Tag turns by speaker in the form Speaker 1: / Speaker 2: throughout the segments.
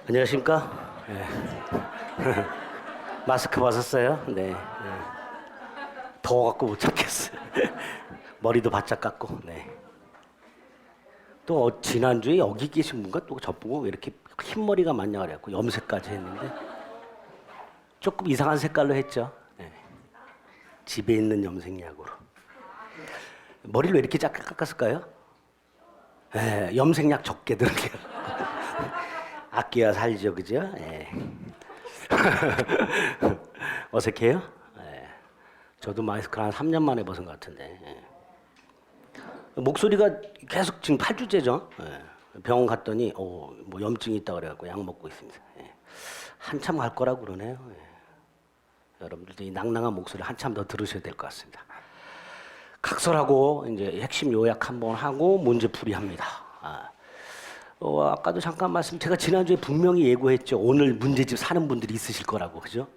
Speaker 1: 안녕하십니까? 네. 마스크 벗었어요? 네. 더워갖고 못 찾겠어요. 머리도 바짝 깎고. 네. 또 지난주에 여기 계신 분과 또 저보고 왜 이렇게 흰머리가 많냐 그래갖고 염색까지 했는데 조금 이상한 색깔로 했죠. 네. 집에 있는 염색약으로. 머리를 왜 이렇게 작게 깎았을까요? 네, 염색약 적게 들게. 아껴야 살죠, 그죠? 네. 어색해요? 네. 저도 마스크를 한 3년 만에 벗은 것 같은데. 네. 목소리가 계속 지금 8주째죠. 네. 병원 갔더니 뭐 염증이 있다 그래갖고 약 먹고 있습니다. 네. 한참 갈 거라고 그러네요. 네. 여러분들도 이 낭낭한 목소리 한참 더 들으셔야 될 것 같습니다. 각설하고 이제 핵심 요약 한번 하고 문제풀이합니다. 아까도 잠깐 제가 지난주에 분명히 예고했죠. 오늘 문제집 사는 분들이 있으실 거라고, 그죠?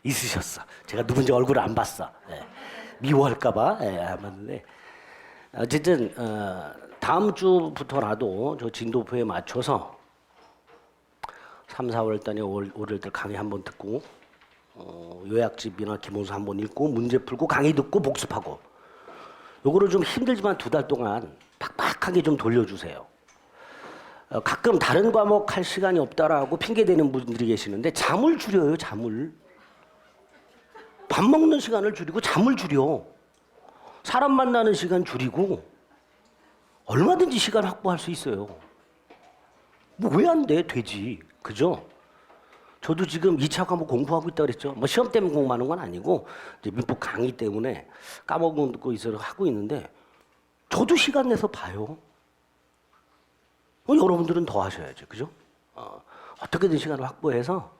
Speaker 1: 있으셨어. 제가 누군지 얼굴을 안 봤어. 네. 미워할까봐 안 봤는데 어쨌든 다음 주부터라도 저 진도표에 맞춰서 3, 4월 달에 5월 달 강의 한번 듣고 요약집이나 기본서 한번 읽고 문제 풀고 강의 듣고 복습하고 요거를 좀 힘들지만 2달 동안 팍팍하게 좀 돌려주세요. 가끔 다른 과목 할 시간이 없다라고 핑계대는 분들이 계시는데 잠을 줄여요. 잠을. 밥 먹는 시간을 줄이고 잠을 줄여. 사람 만나는 시간 줄이고 얼마든지 시간 확보할 수 있어요. 뭐 왜 안 돼? 되지. 그죠? 저도 지금 2차 과목 공부하고 있다고 그랬죠. 뭐 시험 때문에 공부하는 건 아니고 이제 민법 강의 때문에 까먹은 거 있어서 하고 있는데 저도 시간 내서 봐요. 여러분들은 더 하셔야죠. 그죠? 어떻게든 시간을 확보해서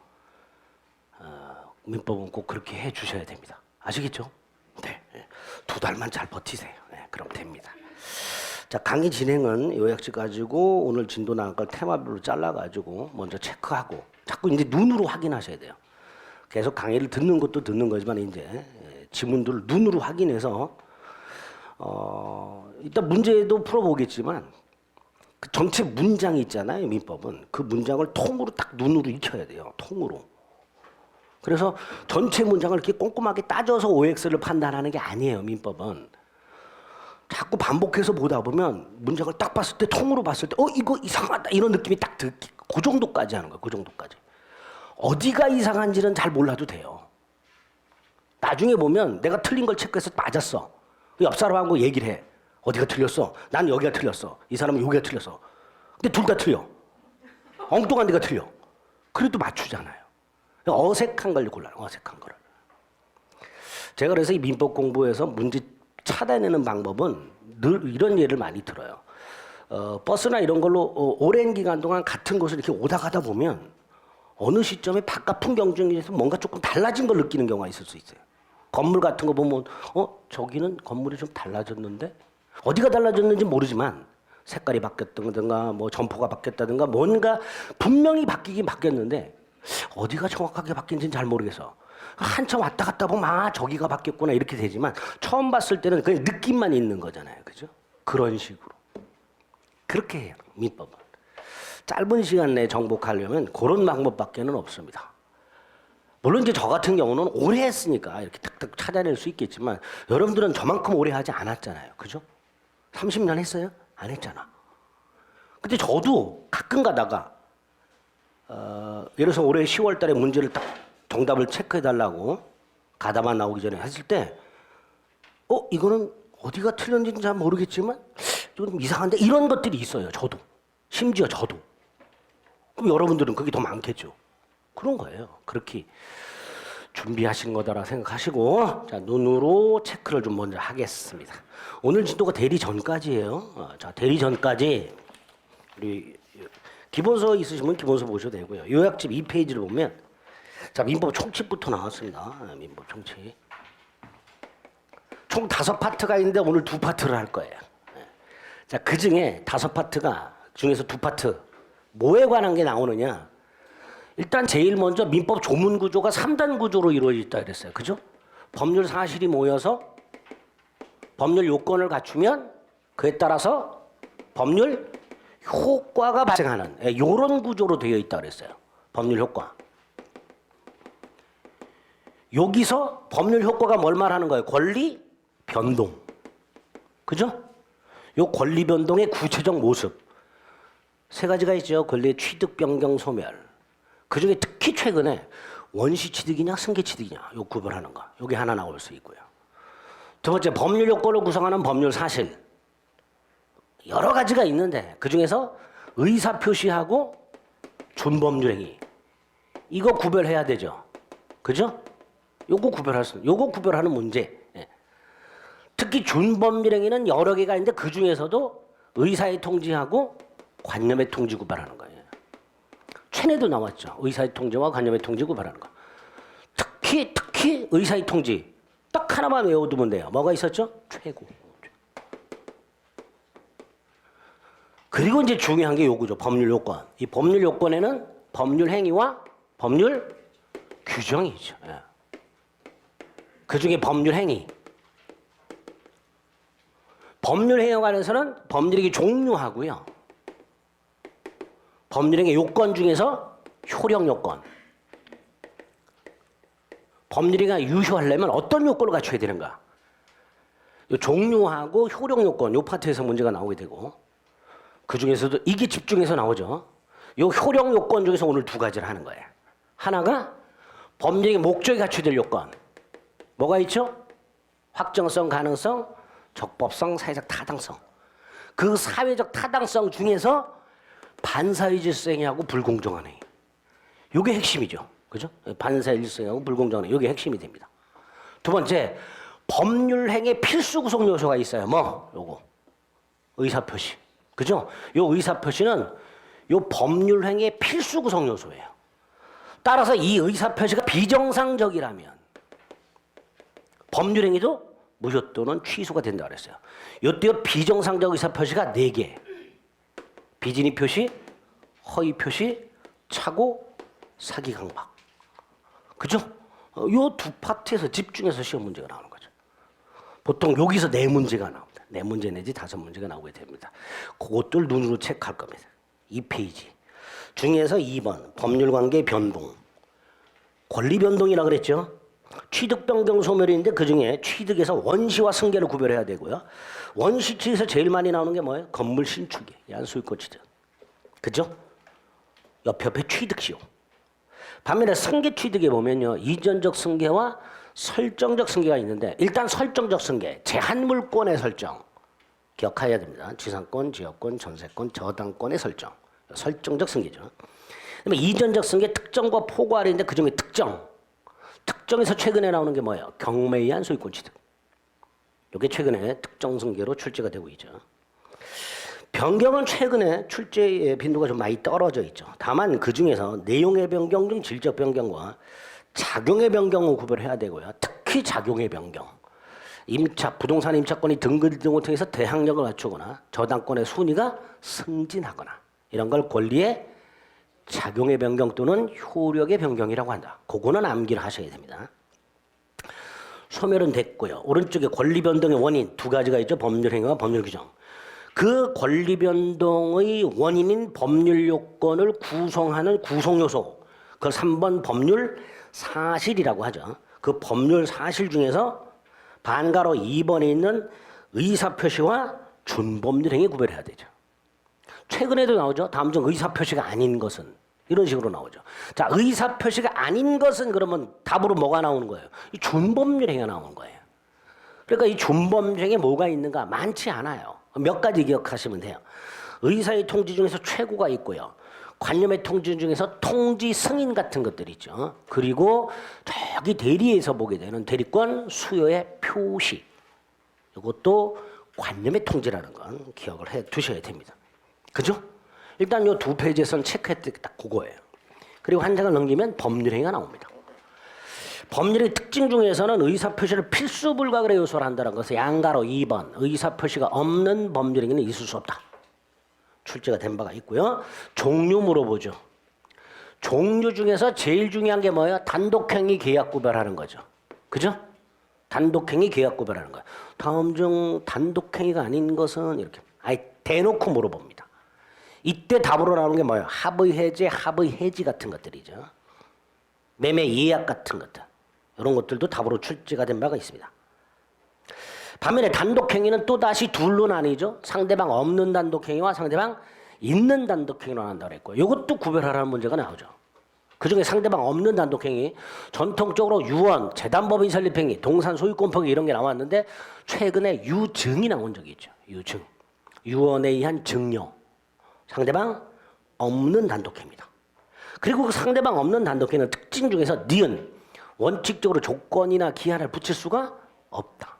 Speaker 1: 민법은 꼭 그렇게 해 주셔야 됩니다. 아시겠죠? 네. 2달만 잘 버티세요. 네, 그럼 됩니다. 자, 강의 진행은 요약집 가지고 오늘 진도 나갈 걸 테마별로 잘라가지고 먼저 체크하고 자꾸 이제 눈으로 확인하셔야 돼요. 계속 강의를 듣는 것도 듣는 거지만 이제 지문들을 눈으로 확인해서 일단 문제도 풀어보겠지만 그 전체 문장이 있잖아요. 민법은 그 문장을 통으로 딱 눈으로 익혀야 돼요. 통으로. 그래서 전체 문장을 이렇게 꼼꼼하게 따져서 OX를 판단하는 게 아니에요. 민법은 자꾸 반복해서 보다 보면 문장을 딱 봤을 때 통으로 봤을 때 이거 이상하다 이런 느낌이 딱 그 정도까지 하는 거예요. 그 정도까지. 어디가 이상한지는 잘 몰라도 돼요. 나중에 보면 내가 틀린 걸 체크해서 맞았어. 옆 사람하고 얘기를 해. 어디가 틀렸어? 난 여기가 틀렸어. 이 사람은 여기가 틀렸어. 근데 둘 다 틀려. 엉뚱한 데가 틀려. 그래도 맞추잖아요. 어색한 걸 골라요. 어색한 거를. 제가 그래서 이 민법 공부에서 문제 찾아내는 방법은 늘 이런 예를 많이 들어요. 버스나 이런 걸로 오랜 기간 동안 같은 곳을 이렇게 오다 가다 보면 어느 시점에 바깥 풍경 중에서 뭔가 조금 달라진 걸 느끼는 경우가 있을 수 있어요. 건물 같은 거 보면 저기는 건물이 좀 달라졌는데 어디가 달라졌는지 모르지만 색깔이 바뀌었다든가 뭐 점포가 바뀌었다든가 뭔가 분명히 바뀌긴 바뀌었는데 어디가 정확하게 바뀐지는 잘 모르겠어. 한참 왔다 갔다 보면 저기가 바뀌었구나 이렇게 되지만 처음 봤을 때는 그냥 느낌만 있는 거잖아요. 그죠? 그런 식으로. 그렇게 해요. 민법은. 짧은 시간 내에 정복하려면 그런 방법밖에는 없습니다. 물론 이제 저 같은 경우는 오래 했으니까 이렇게 탁탁 찾아낼 수 있겠지만 여러분들은 저만큼 오래 하지 않았잖아요. 그죠? 30년 했어요? 안 했잖아. 근데 저도 가끔 가다가 예를 들어서 올해 10월 달에 문제를 딱 정답을 체크해 달라고 가다만 나오기 전에 했을 때 이거는 어디가 틀렸는지는 잘 모르겠지만 좀 이상한데 이런 것들이 있어요. 저도. 심지어 저도. 그럼 여러분들은 그게 더 많겠죠. 그런 거예요. 그렇게 준비하신 거다라 생각하시고 자 눈으로 체크를 좀 먼저 하겠습니다. 오늘 진도가 대리 전까지예요. 자 대리 전까지 우리 기본서 있으시면 기본서 보셔도 되고요. 요약집 2페이지를 보면 자 민법 총칙부터 나왔습니다. 민법 총칙. 총 5파트가 있는데 오늘 2파트를 할 거예요. 자 그 중에 5파트가 중에서 2파트 뭐에 관한 게 나오느냐? 일단 제일 먼저 민법 조문 구조가 3단 구조로 이루어져 있다 그랬어요. 그죠? 법률 사실이 모여서 법률 요건을 갖추면 그에 따라서 법률 효과가 발생하는 이런 구조로 되어 있다 그랬어요. 법률 효과. 여기서 법률 효과가 뭘 말하는 거예요? 권리 변동. 그죠? 요 권리 변동의 구체적 모습. 세 가지가 있죠. 권리의 취득, 변경, 소멸. 그 중에 특히 최근에 원시 취득이냐, 승계 취득이냐, 요 구별하는 거. 요게 하나 나올 수 있고요. 두 번째, 법률 요건을 구성하는 법률 사실. 여러 가지가 있는데 그 중에서 의사 표시하고 준법률 행위. 이거 구별해야 되죠. 그죠? 요거 구별하는 문제. 예. 특히 준법률 행위는 여러 개가 있는데 그 중에서도 의사의 통지하고 관념의 통지 구별하는 거예요. 최내도 나왔죠. 의사의 통지와 관념의 통지 구별하는 거. 특히 의사의 통지. 딱 하나만 외워두면 돼요. 뭐가 있었죠? 최고. 그리고 이제 중요한 게 요거죠. 법률 요건. 이 법률 요건에는 법률 행위와 법률 규정이 있죠. 예. 그 중에 법률 행위. 법률 행위에 관해서는 법률행위 종류하고요. 법률행위 요건 중에서 효력 요건. 법률행위가 유효하려면 어떤 요건을 갖춰야 되는가? 요 종류하고 효력 요건, 요 파트에서 문제가 나오게 되고, 그 중에서도 이게 집중해서 나오죠. 요 효력 요건 중에서 오늘 두 가지를 하는 거예요. 하나가 법률행위 목적이 갖춰야 될 요건. 뭐가 있죠? 확정성, 가능성, 적법성, 사회적 타당성. 그 사회적 타당성 중에서 반사의 질서행위하고 불공정한 행위. 이게 핵심이죠. 그죠? 반사의 질서행위하고 불공정한 행위. 이게 핵심이 됩니다. 두 번째, 법률행위 필수 구성 요소가 있어요. 뭐? 요거. 의사표시. 그죠? 요 의사표시는 요 법률행위의 필수 구성 요소예요. 따라서 이 의사표시가 비정상적이라면 법률행위도 무효 또는 취소가 된다고 그랬어요. 이때 비정상적 의사표시가 4개. 비진의 표시, 허위 표시, 착오, 사기 강박. 그죠? 요 두 파트에서 집중해서 시험 문제가 나오는 거죠. 보통 여기서 4문제가 나옵니다. 4문제 내지 5문제가 나오게 됩니다. 그것들 눈으로 체크할 겁니다. 2페이지. 중에서 2번 법률관계 변동. 권리 변동이라 그랬죠. 취득 변경 소멸인데 그중에 취득에서 원시와 승계를 구별해야 되고요. 원시 취득에서 제일 많이 나오는 게 뭐예요? 건물 신축이, 양수익권 취득. 그죠? 옆에 취득 시효. 반면에 승계 취득에 보면요. 이전적 승계와 설정적 승계가 있는데 일단 설정적 승계, 제한물권의 설정. 기억해야 됩니다. 지상권, 지역권, 전세권, 저당권의 설정. 설정적 승계죠. 그다음에 이전적 승계 특정과 포고 아래인데 그중에 특정에서 최근에 나오는 게 뭐예요? 경매에 의한 소유권 취득. 이게 최근에 특정 승계로 출제가 되고 있죠. 변경은 최근에 출제의 빈도가 좀 많이 떨어져 있죠. 다만 그 중에서 내용의 변경 중 질적 변경과 작용의 변경을 구별해야 되고요. 특히 작용의 변경. 부동산 임차권이 등급 등을 통해서 대항력을 갖추거나 저당권의 순위가 승진하거나 이런 걸 권리의 작용의 변경 또는 효력의 변경이라고 한다. 그거는 암기를 하셔야 됩니다. 소멸은 됐고요. 오른쪽에 권리 변동의 원인 2가지가 있죠. 법률 행위와 법률 규정. 그 권리 변동의 원인인 법률 요건을 구성하는 구성 요소. 그걸 3번 법률 사실이라고 하죠. 그 법률 사실 중에서 반가로 2번에 있는 의사표시와 준법률 행위 구별해야 되죠. 최근에도 나오죠. 다음 중 의사표시가 아닌 것은 이런 식으로 나오죠. 자, 의사표시가 아닌 것은 그러면 답으로 뭐가 나오는 거예요? 이 준법률 행위가 나오는 거예요. 그러니까 이 준법률 행위에 뭐가 있는가? 많지 않아요. 몇 가지 기억하시면 돼요. 의사의 통지 중에서 최고가 있고요. 관념의 통지 중에서 통지 승인 같은 것들이 있죠. 그리고 저기 대리에서 보게 되는 대리권 수요의 표시. 이것도 관념의 통지라는 건 기억을 해 두셔야 됩니다. 그죠? 일단 요 2페이지에서는 체크했을 때 딱 그거예요. 그리고 한 장을 넘기면 법률행위가 나옵니다. 법률의 특징 중에서는 의사표시를 필수 불가결의 요소로 한다는 것은 양가로 2번 의사표시가 없는 법률행위는 있을 수 없다. 출제가 된 바가 있고요. 종류 물어보죠. 종류 중에서 제일 중요한 게 뭐예요? 단독행위 계약 구별하는 거죠. 그죠? 단독행위 계약 구별하는 거예요. 다음 중 단독행위가 아닌 것은 이렇게 아예 대놓고 물어봅니다. 이때 답으로 나오는 게 뭐예요? 합의 해제, 합의 해지 같은 것들이죠. 매매 예약 같은 것들. 이런 것들도 답으로 출제가 된 바가 있습니다. 반면에 단독행위는 또다시 둘로 나뉘죠. 상대방 없는 단독행위와 상대방 있는 단독행위로 나눈다고 했고, 이것도 구별하라는 문제가 나오죠. 그중에 상대방 없는 단독행위, 전통적으로 유언, 재단법인 설립행위, 동산 소유권포기 이런 게 나왔는데 최근에 유증이 나온 적이 있죠. 유증. 유언에 의한 증여. 상대방 없는 단독행위입니다. 그리고 그 상대방 없는 단독행위는 특징 중에서 니은, 원칙적으로 조건이나 기한을 붙일 수가 없다.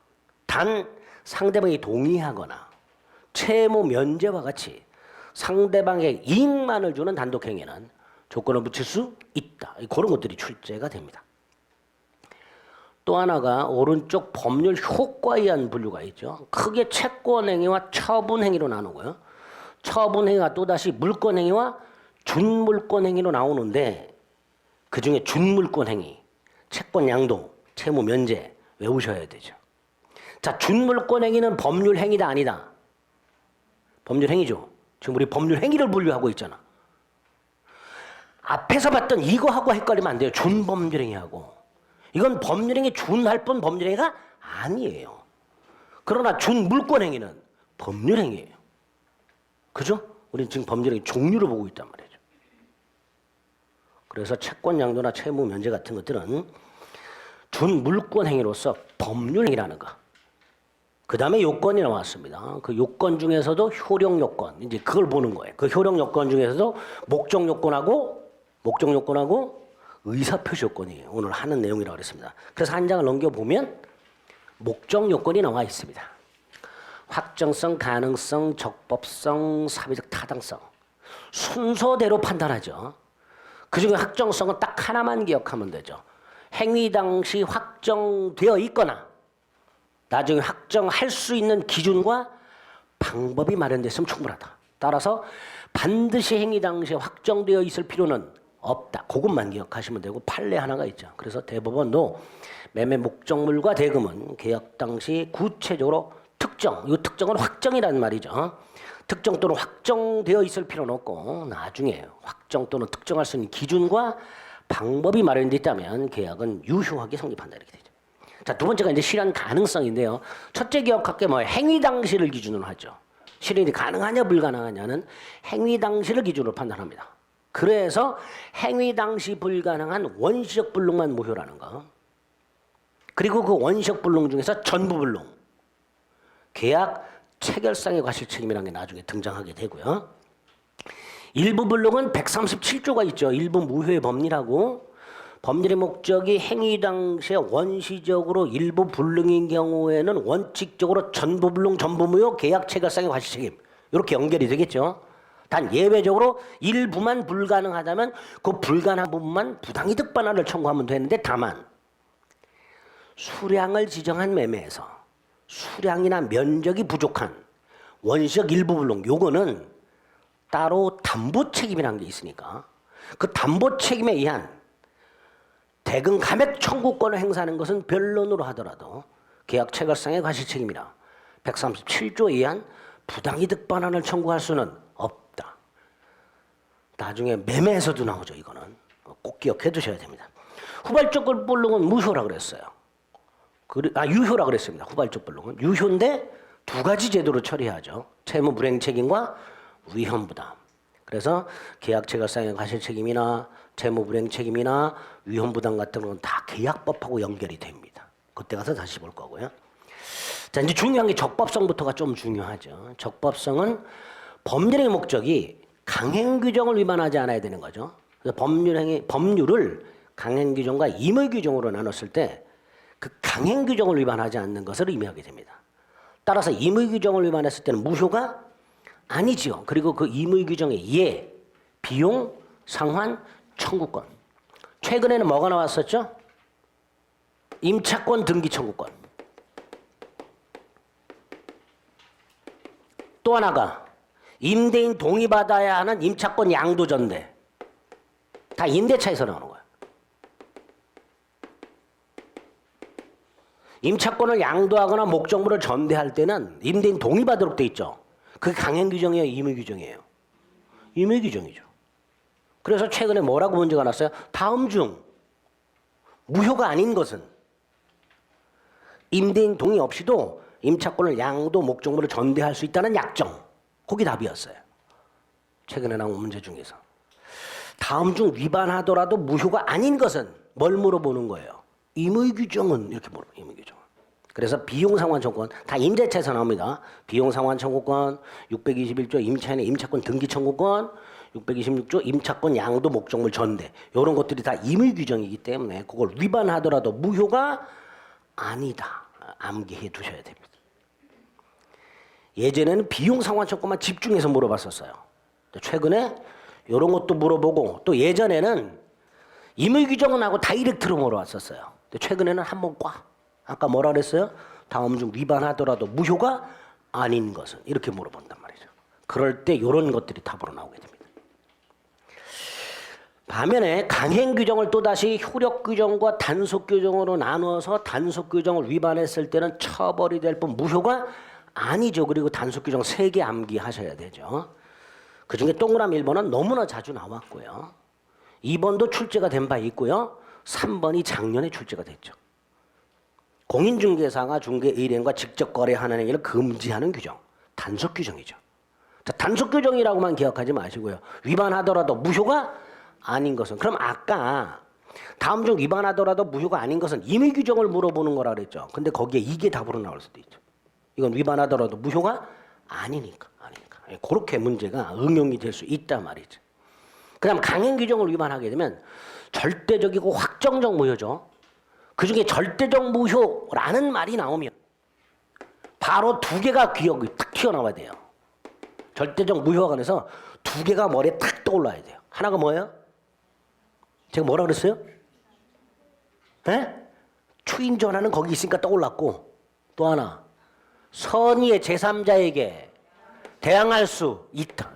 Speaker 1: 단 상대방이 동의하거나 채무 면제와 같이 상대방의 이익만을 주는 단독행위는 조건을 붙일 수 있다. 그런 것들이 출제가 됩니다. 또 하나가 오른쪽 법률 효과에 의한 분류가 있죠. 크게 채권행위와 처분행위로 나누고요. 처분행위가 또다시 물권행위와 준물권행위로 나오는데 그중에 준물권행위, 채권양도, 채무면제 외우셔야 되죠. 자, 준물권행위는 법률행위다 아니다? 법률행위죠. 지금 우리 법률행위를 분류하고 있잖아. 앞에서 봤던 이거하고 헷갈리면 안 돼요. 준법률행위하고. 이건 법률행위 준할 뿐 법률행위가 아니에요. 그러나 준물권행위는 법률행위예요. 그죠? 우리는 지금 법률행위 종류를 보고 있단 말이죠. 그래서 채권양도나 채무면제 같은 것들은 준물권행위로서 법률행위라는 거. 그 다음에 요건이 나왔습니다. 그 요건 중에서도 효력요건, 이제 그걸 보는 거예요. 그 효력요건 중에서도 목적요건하고 의사표시 요건이 오늘 하는 내용이라고 그랬습니다. 그래서 한 장을 넘겨보면 목적요건이 나와 있습니다. 확정성, 가능성, 적법성, 사회적 타당성. 순서대로 판단하죠. 그중에 확정성은 딱 하나만 기억하면 되죠. 행위 당시 확정되어 있거나 나중에 확정할 수 있는 기준과 방법이 마련됐으면 충분하다. 따라서 반드시 행위 당시에 확정되어 있을 필요는 없다. 그것만 기억하시면 되고 판례 하나가 있죠. 그래서 대법원도 매매 목적물과 대금은 계약 당시 구체적으로 특정, 이 특정은 확정이라는 말이죠. 특정 또는 확정되어 있을 필요는 없고 나중에 확정 또는 특정할 수 있는 기준과 방법이 마련되어 있다면 계약은 유효하게 성립한다 이렇게 되죠. 자, 두 번째가 이제 실현 가능성인데요. 첫째 기억할 게 뭐예요? 행위 당시를 기준으로 하죠. 실현이 가능하냐 불가능하냐는 행위 당시를 기준으로 판단합니다. 그래서 행위 당시 불가능한 원시적 불능만 무효라는 거. 그리고 그 원시적 불능 중에서 전부 불능. 계약 체결상의 과실 책임이라는 게 나중에 등장하게 되고요. 일부 불능은 137조가 있죠. 일부 무효의 법리라고. 법률의 목적이 행위 당시에 원시적으로 일부 불능인 경우에는 원칙적으로 전부 불능, 전부 무효, 계약 체결상의 과실 책임 이렇게 연결이 되겠죠. 단 예외적으로 일부만 불가능하다면 그 불가능한 부분만 부당이득 반환을 청구하면 되는데 다만 수량을 지정한 매매에서 수량이나 면적이 부족한 원시적 일부 불능 요거는 따로 담보 책임이라는 게 있으니까 그 담보 책임에 의한 대금 감액 청구권을 행사하는 것은 변론으로 하더라도 계약 체결상의 과실 책임이라 137조에 의한 부당이득 반환을 청구할 수는 없다. 나중에 매매에서도 나오죠. 이거는 꼭 기억해 두셔야 됩니다. 후발적 불능은 무효라 그랬어요. 유효라 그랬습니다. 후발적 불능은 유효인데 두 가지 제도로 처리하죠. 채무 불이행 책임과 위험 부담. 그래서 계약 체결상의 과실 책임이나 채무 불이행 책임이나 위험 부담 같은 건 다 계약법하고 연결이 됩니다. 그때 가서 다시 볼 거고요. 자, 이제 중요한 게 적법성부터가 좀 중요하죠. 적법성은 법률의 목적이 강행 규정을 위반하지 않아야 되는 거죠. 그래서 법률을 강행 규정과 임의 규정으로 나눴을 때 그 강행 규정을 위반하지 않는 것을 의미하게 됩니다. 따라서 임의 규정을 위반했을 때는 무효가 아니지요. 그리고 그 임의 규정의 예, 비용, 상환, 청구권. 최근에는 뭐가 나왔었죠? 임차권 등기 청구권. 또 하나가 임대인 동의받아야 하는 임차권 양도 전대. 다 임대차에서 나오는 거예요. 임차권을 양도하거나 목적물을 전대할 때는 임대인 동의받도록 돼 있죠. 그게 강행 규정이에요, 임의 규정이에요. 임의 규정이죠. 그래서 최근에 뭐라고 문제가 났어요? 다음 중 무효가 아닌 것은 임대인 동의 없이도 임차권을 양도 목적물로 전대할 수 있다는 약정. 그게 답이었어요. 최근에 나온 문제 중에서. 다음 중 위반하더라도 무효가 아닌 것은 뭘 물어보는 거예요? 임의 규정은 이렇게 물어요. 임의 규정. 그래서 비용상환 청구권 다 임대차에서 나옵니다. 비용상환 청구권, 621조 임차인의 임차권 등기 청구권, 626조 임차권 양도 목적물 전대 이런 것들이 다 임의 규정이기 때문에 그걸 위반하더라도 무효가 아니다. 암기해 두셔야 됩니다. 예전에는 비용상환 청구권만 집중해서 물어봤었어요. 최근에 이런 것도 물어보고 또 예전에는 임의 규정은 하고 다이렉트로 물어봤었어요. 최근에는 한번 꽉 아까 뭐라 그랬어요? 다음 중 위반하더라도 무효가 아닌 것은 이렇게 물어본단 말이죠. 그럴 때 이런 것들이 답으로 나오게 됩니다. 반면에 강행 규정을 또다시 효력 규정과 단속 규정으로 나누어서 단속 규정을 위반했을 때는 처벌이 될 뿐 무효가 아니죠. 그리고 단속 규정 3개 암기하셔야 되죠. 그중에 동그라미 1번은 너무나 자주 나왔고요. 2번도 출제가 된 바 있고요. 3번이 작년에 출제가 됐죠. 공인중개사가 중개의뢰인과 직접 거래하는 행위를 금지하는 규정, 단속 규정이죠. 자, 단속 규정이라고만 기억하지 마시고요. 위반하더라도 무효가 아닌 것은, 그럼 아까 다음 중 위반하더라도 무효가 아닌 것은 임의 규정을 물어보는 거라 그랬죠. 근데 거기에 이게 답으로 나올 수도 있죠. 이건 위반하더라도 무효가 아니니까. 그렇게 문제가 응용이 될 수 있단 말이죠. 그다음 강행 규정을 위반하게 되면 절대적이고 확정적 무효죠. 그중에 절대적 무효라는 말이 나오면 바로 2개가 기억이 탁 튀어나와야 돼요. 절대적 무효와 관해서 2개가 머리에 탁 떠올라야 돼요. 하나가 뭐예요? 제가 뭐라 그랬어요? 네? 추인전하는 거기 있으니까 떠올랐고, 또 하나 선의의 제3자에게 대항할 수 있다.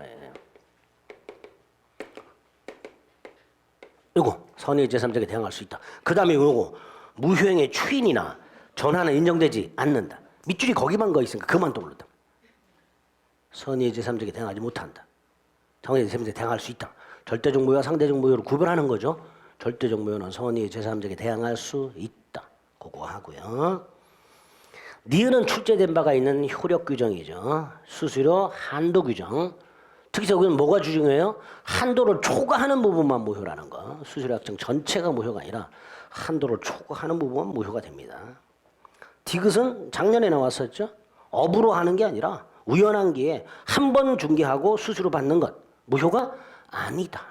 Speaker 1: 이거 선의의 제3자에게 대항할 수 있다. 그 다음에 이거 무효행의 추인이나 전화는 인정되지 않는다. 밑줄이 거기만 거 있으니까 그만 떠올른다. 선의의 제3자에게 대항하지 못한다. 선의의 제3자에게 대항할 수 있다. 절대적 무효와 상대적 무효를 구별하는 거죠. 절대적 무효는 선의의 제3자에게 대항할 수 있다. 그거 하고요. 니은은 출제된 바가 있는 효력 규정이죠. 수수료 한도 규정. 특히 저기는 뭐가 중요해요? 한도를 초과하는 부분만 무효라는 거. 수수료 약정 전체가 무효가 아니라 한도를 초과하는 부분만 무효가 됩니다. 디귿은 작년에 나왔었죠. 업으로 하는 게 아니라 우연한 기회에 한 번 중개하고 수수료 받는 것. 무효가 아니다.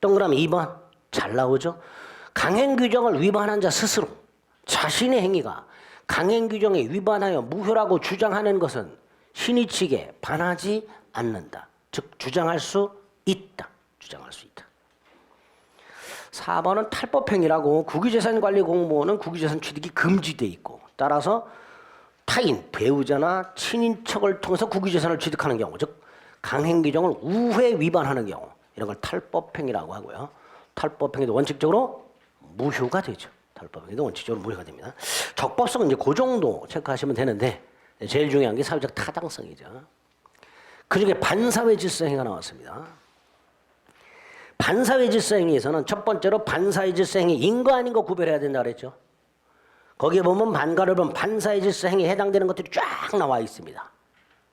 Speaker 1: 동그라미 2번 잘 나오죠. 강행 규정을 위반한 자 스스로 자신의 행위가 강행 규정에 위반하여 무효라고 주장하는 것은 신의칙에 반하지 않는다. 즉 주장할 수 있다. 주장할 수 있다. 4번은 탈법행위라고 국유재산관리 공무원은 국유재산 취득이 금지돼 있고 따라서 타인, 배우자나 친인척을 통해서 국유재산을 취득하는 경우 즉 강행 규정을 우회 위반하는 경우 이런 걸 탈법행위라고 하고요. 탈법행위도 원칙적으로 무효가 되죠. 탈법행위도 원칙적으로 무효가 됩니다. 적법성은 이제 그 정도 체크하시면 되는데 제일 중요한 게 사회적 타당성이죠. 그중에 반사회 질서행위가 나왔습니다. 반사회 질서행위에서는 첫 번째로 반사회 질서행위 인거 아닌 거 구별해야 된다 그랬죠. 거기에 보면 반가를 보면 반사회 질서행위에 해당되는 것들이 쫙 나와 있습니다.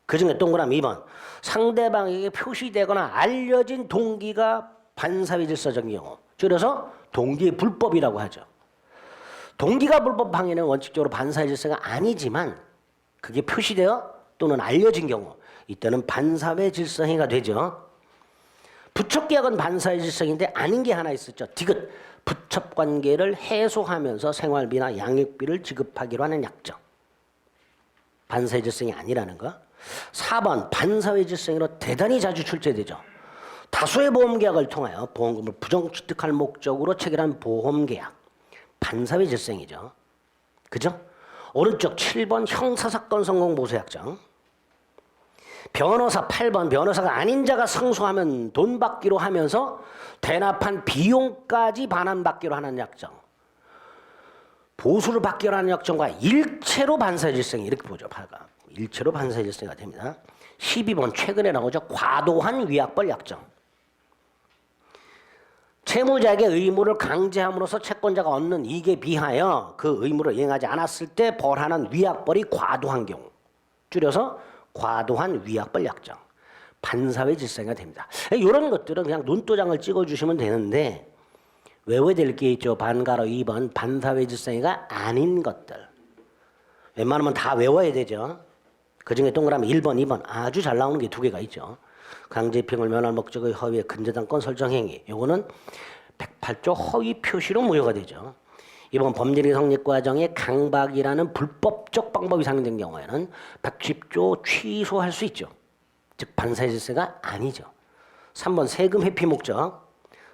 Speaker 1: 그중에 동그라미 2번 상대방에게 표시되거나 알려진 동기가 반사회 질서적인 경우 줄여서 동기의 불법이라고 하죠. 동기가 불법 항해는 원칙적으로 반사회 질서가 아니지만 그게 표시되어 또는 알려진 경우 이때는 반사회 질서행위가 되죠. 부첩계약은 반사회 질서인데 아닌 게 하나 있었죠. 디귿 부첩관계를 해소하면서 생활비나 양육비를 지급하기로 하는 약정. 반사회 질서행위 아니라는 거. 4번 반사회 질서행위로 대단히 자주 출제되죠. 다수의 보험계약을 통하여 보험금을 부정취득할 목적으로 체결한 보험계약. 반사회 질서행위죠. 그죠? 오른쪽 7번 형사사건 성공보수약정. 변호사 8번 변호사가 아닌 자가 승소하면 돈 받기로 하면서 대납한 비용까지 반환받기로 하는 약정. 보수를 받기로 하는 약정과 일체로 반사회 질서행위 이렇게 보죠. 8가. 일체로 반사회 질서행위가 됩니다. 12번 최근에 나오죠. 과도한 위약벌 약정. 채무자에게 의무를 강제함으로써 채권자가 얻는 이익에 비하여 그 의무를 이행하지 않았을 때 벌하는 위약벌이 과도한 경우. 줄여서 과도한 위약벌 약정. 반사회 질서가 됩니다. 이런 것들은 그냥 눈도장을 찍어주시면 되는데 외워야 될 게 있죠. 반가로 2번 반사회 질서가 아닌 것들. 웬만하면 다 외워야 되죠. 그중에 동그라미 1번, 2번 아주 잘 나오는 게 두 개가 있죠. 강제입행을 면할 목적의 허위의 근저당권 설정 행위. 요거는 108조 허위 표시로 무효가 되죠. 이번 법률의 성립 과정에 강박이라는 불법적 방법이 상정된 경우에는 110조 취소할 수 있죠. 즉 반사회 질서가 아니죠. 3번 세금 회피 목적,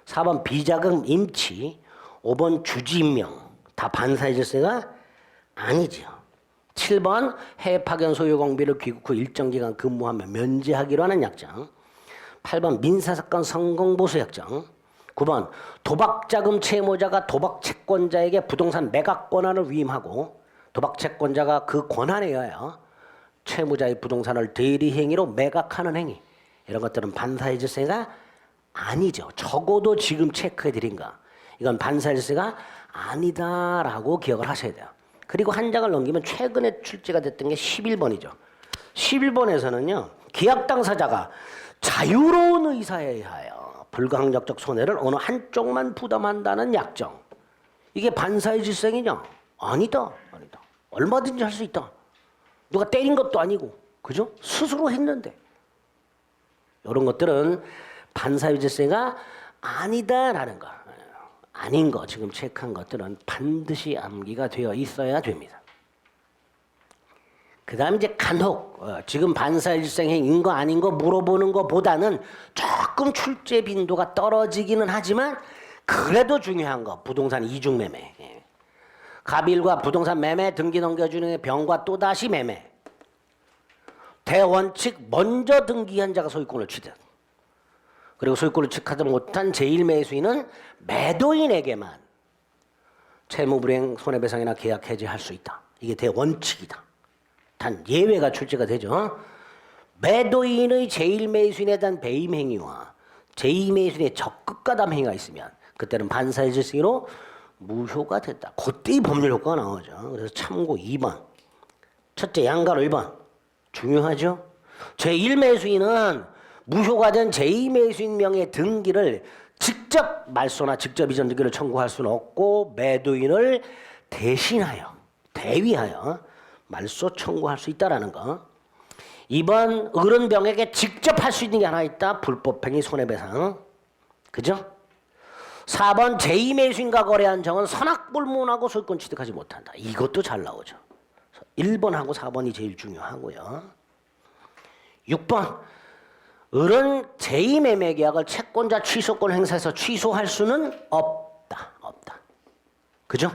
Speaker 1: 4번 비자금 임치, 5번 주지 임명 다 반사회 질서가 아니죠. 7번 해외 파견 소유 공비를 귀국 후 일정 기간 근무하면 면제하기로 하는 약정. 8번 민사사건 성공보수 약정. 9번 도박자금 채무자가 도박 채권자에게 부동산 매각 권한을 위임하고 도박 채권자가 그 권한에 의하여 채무자의 부동산을 대리행위로 매각하는 행위. 이런 것들은 반사회 질서가 아니죠. 적어도 지금 체크해드린 거. 이건 반사회 질서가 아니다라고 기억을 하셔야 돼요. 그리고 한 장을 넘기면 최근에 출제가 됐던 게 11번이죠. 11번에서는요. 계약 당사자가 자유로운 의사에 의하여 불가항력적 손해를 어느 한쪽만 부담한다는 약정. 이게 반사회 질서이냐? 아니다. 아니다. 얼마든지 할 수 있다. 누가 때린 것도 아니고. 그죠? 스스로 했는데. 이런 것들은 반사회 질서가 아니다라는 거. 아닌 거 지금 체크한 것들은 반드시 암기가 되어 있어야 됩니다. 그 다음 이제 간혹 지금 반사회 질서인 거 아닌 거 물어보는 것보다는 조금 출제 빈도가 떨어지기는 하지만 그래도 중요한 거 부동산 이중 매매. 갑일과 부동산 매매 등기 넘겨주는 병과 또다시 매매. 대원칙 먼저 등기한 자가 소유권을 취득. 그리고 소유권을 취득하지 못한 제1매수인은 매도인에게만 채무불이행 손해배상이나 계약 해지할 수 있다. 이게 대원칙이다. 단 예외가 출제가 되죠. 매도인의 제1매수인에 대한 배임 행위와 제2매수인의 적극가담 행위가 있으면 그때는 반사회 질서로 무효가 됐다. 그때 이 법률 효과가 나오죠. 그래서 참고 2번. 첫째 양가로 1번. 중요하죠. 제1매수인은 무효가 된 제2매수인 명의 등기를 직접 말소나 직접 이전 등기를 청구할 수는 없고 매도인을 대신하여 대위하여 말소 청구할 수 있다라는 거. 2번 어른병에게 직접 할 수 있는 게 하나 있다. 불법행위 손해배상. 그죠? 4번 제2매수인과 거래한 정은 선악불문하고 소유권 취득하지 못한다. 이것도 잘 나오죠. 1번하고 4번이 제일 중요하고요. 6번 어른 제2매매 계약을 채권자 취소권 행사해서 취소할 수는 없다. 없다. 그죠?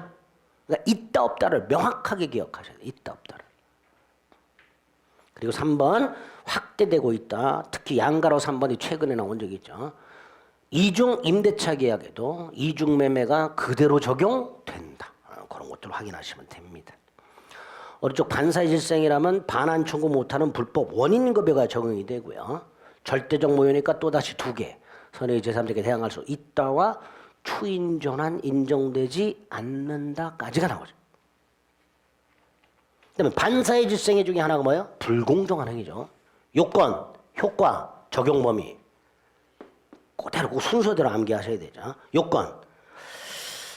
Speaker 1: 그러니까 있다 없다를 명확하게 기억하셔야 돼요. 있다 없다를. 그리고 3번 확대되고 있다. 특히 양가로 3번이 최근에 나온 적이 있죠. 이중 임대차 계약에도 이중 매매가 그대로 적용된다. 그런 것들을 확인하시면 됩니다. 오른쪽 반사회 질서이라면 반환 청구 못하는 불법 원인급여가 적용이 되고요. 절대적 모효니까 또다시 2개. 선의 제3자에게 대항할 수 있다와 추인전환 인정되지 않는다까지가 나오죠. 그다음에 반사회 질서행위 중에 하나가 뭐예요? 불공정한 행위죠. 요건, 효과, 적용 범위. 그대로 그 순서대로 암기하셔야 되죠. 요건.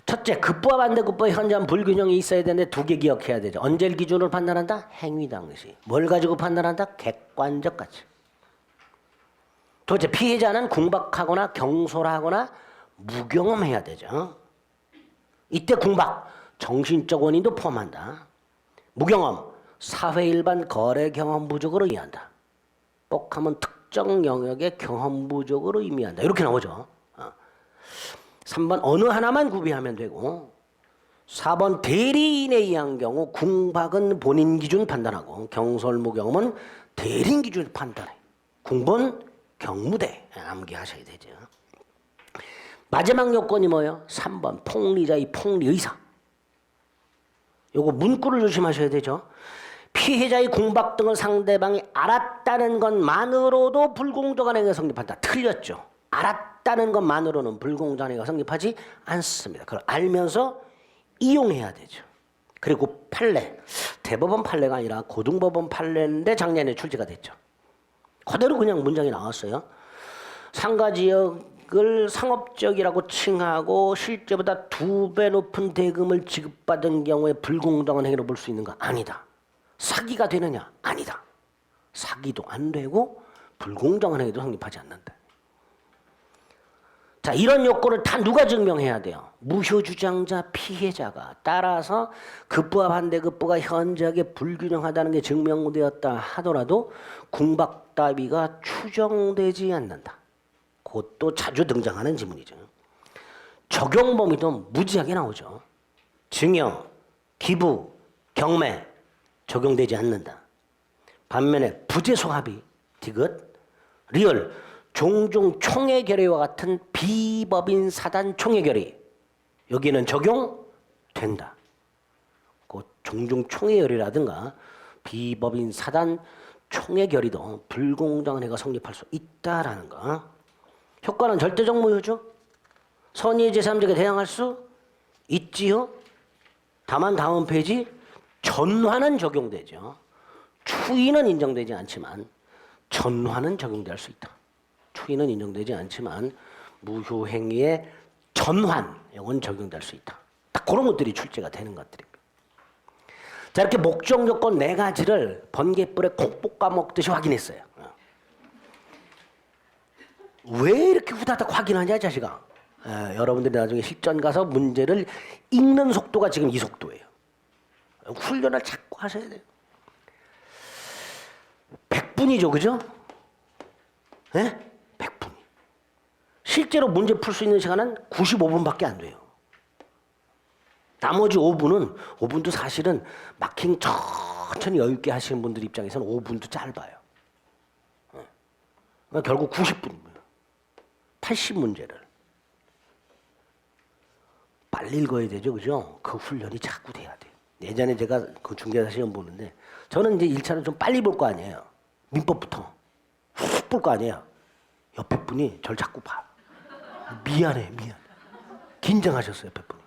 Speaker 1: 첫째, 급부와 반대급부의 현저한 불균형이 있어야 되는데 2개 기억해야 되죠. 언제를 기준으로 판단한다? 행위 당시. 뭘 가지고 판단한다? 객관적 가치. 둘째, 피해자는 궁박하거나 경솔하거나 무경험해야 되죠. 이때 궁박, 정신적 원인도 포함한다. 무경험, 사회 일반 거래 경험 부족으로 의미한다. 뻑하면 특정 영역의 경험 부족으로 의미한다. 이렇게 나오죠. 3번 어느 하나만 구비하면 되고 4번 대리인에 의한 경우 궁박은 본인 기준 판단하고 경솔 무경험은 대리인 기준 판단해. 궁본 경무대 암기하셔야 되죠. 마지막 요건이 뭐예요? 3번 폭리자의 폭리의사. 요거 문구를 조심하셔야 되죠. 피해자의 공박 등을 상대방이 알았다는 것만으로도 불공정한 행위가 성립한다. 틀렸죠. 알았다는 것만으로는 불공정한 행위가 성립하지 않습니다. 그걸 알면서 이용해야 되죠. 그리고 판례, 대법원 판례가 아니라 고등법원 판례인데 작년에 출제가 됐죠. 그대로 그냥 문장이 나왔어요. 상가지역을 상업지역이라고 칭하고 실제보다 2배 높은 대금을 지급받은 경우에 불공정한 행위로 볼 수 있는가? 아니다. 사기가 되느냐? 아니다. 사기도 안 되고 불공정한 행위도 성립하지 않는다. 자, 이런 요건을 다 누가 증명해야 돼요? 무효주장자 피해자가. 따라서 급부와 반대급부가 현저하게 불균형하다는 게 증명되었다 하더라도 궁박다비가 추정되지 않는다. 그것도 자주 등장하는 지문이죠. 적용 범위도 무지하게 나오죠. 증여, 기부, 경매 적용되지 않는다. 반면에 부재소 합의, 디귿, 리얼, 종종 총회 결의와 같은 비법인 사단 총회 결의 여기는 적용된다. 그 종종 총회 결의라든가 비법인 사단 총회 결의도 불공정한 행위가 성립할 수 있다라는 거. 효과는 절대적 무효죠. 선의 제3자에게 대항할 수 있지요. 다만 다음 페이지 전화는 적용되죠. 추인은 인정되지 않지만 전화는 적용될 수 있다. 추인은 인정되지 않지만 무효행위의 전환 이건 적용될 수 있다. 딱 그런 것들이 출제가 되는 것들입니다. 자, 이렇게 목적 요건 4가지를 번갯불에 콩 볶아 먹듯이 확인했어요. 왜 이렇게 후다닥 확인하냐 자식아. 여러분들이 나중에 실전 가서 문제를 읽는 속도가 지금 이 속도예요. 훈련을 자꾸 하셔야 돼요. 100분이죠, 그죠? 네? 100분. 실제로 문제 풀 수 있는 시간은 95분밖에 안 돼요. 나머지 5분도 사실은 마킹 천천히 여유 있게 하시는 분들 입장에서는 5분도 짧아요. 그러니까 결국 90분이에요. 80문제를. 빨리 읽어야 되죠, 그죠? 그 훈련이 자꾸 돼야 돼요. 예전에 제가 그 중개사 시험 보는데 저는 이제 1차는 좀 빨리 볼 거 아니에요. 민법부터 훅 볼 거 아니에요. 옆에 분이 절 자꾸 봐. 미안해. 긴장하셨어요, 옆에 분이.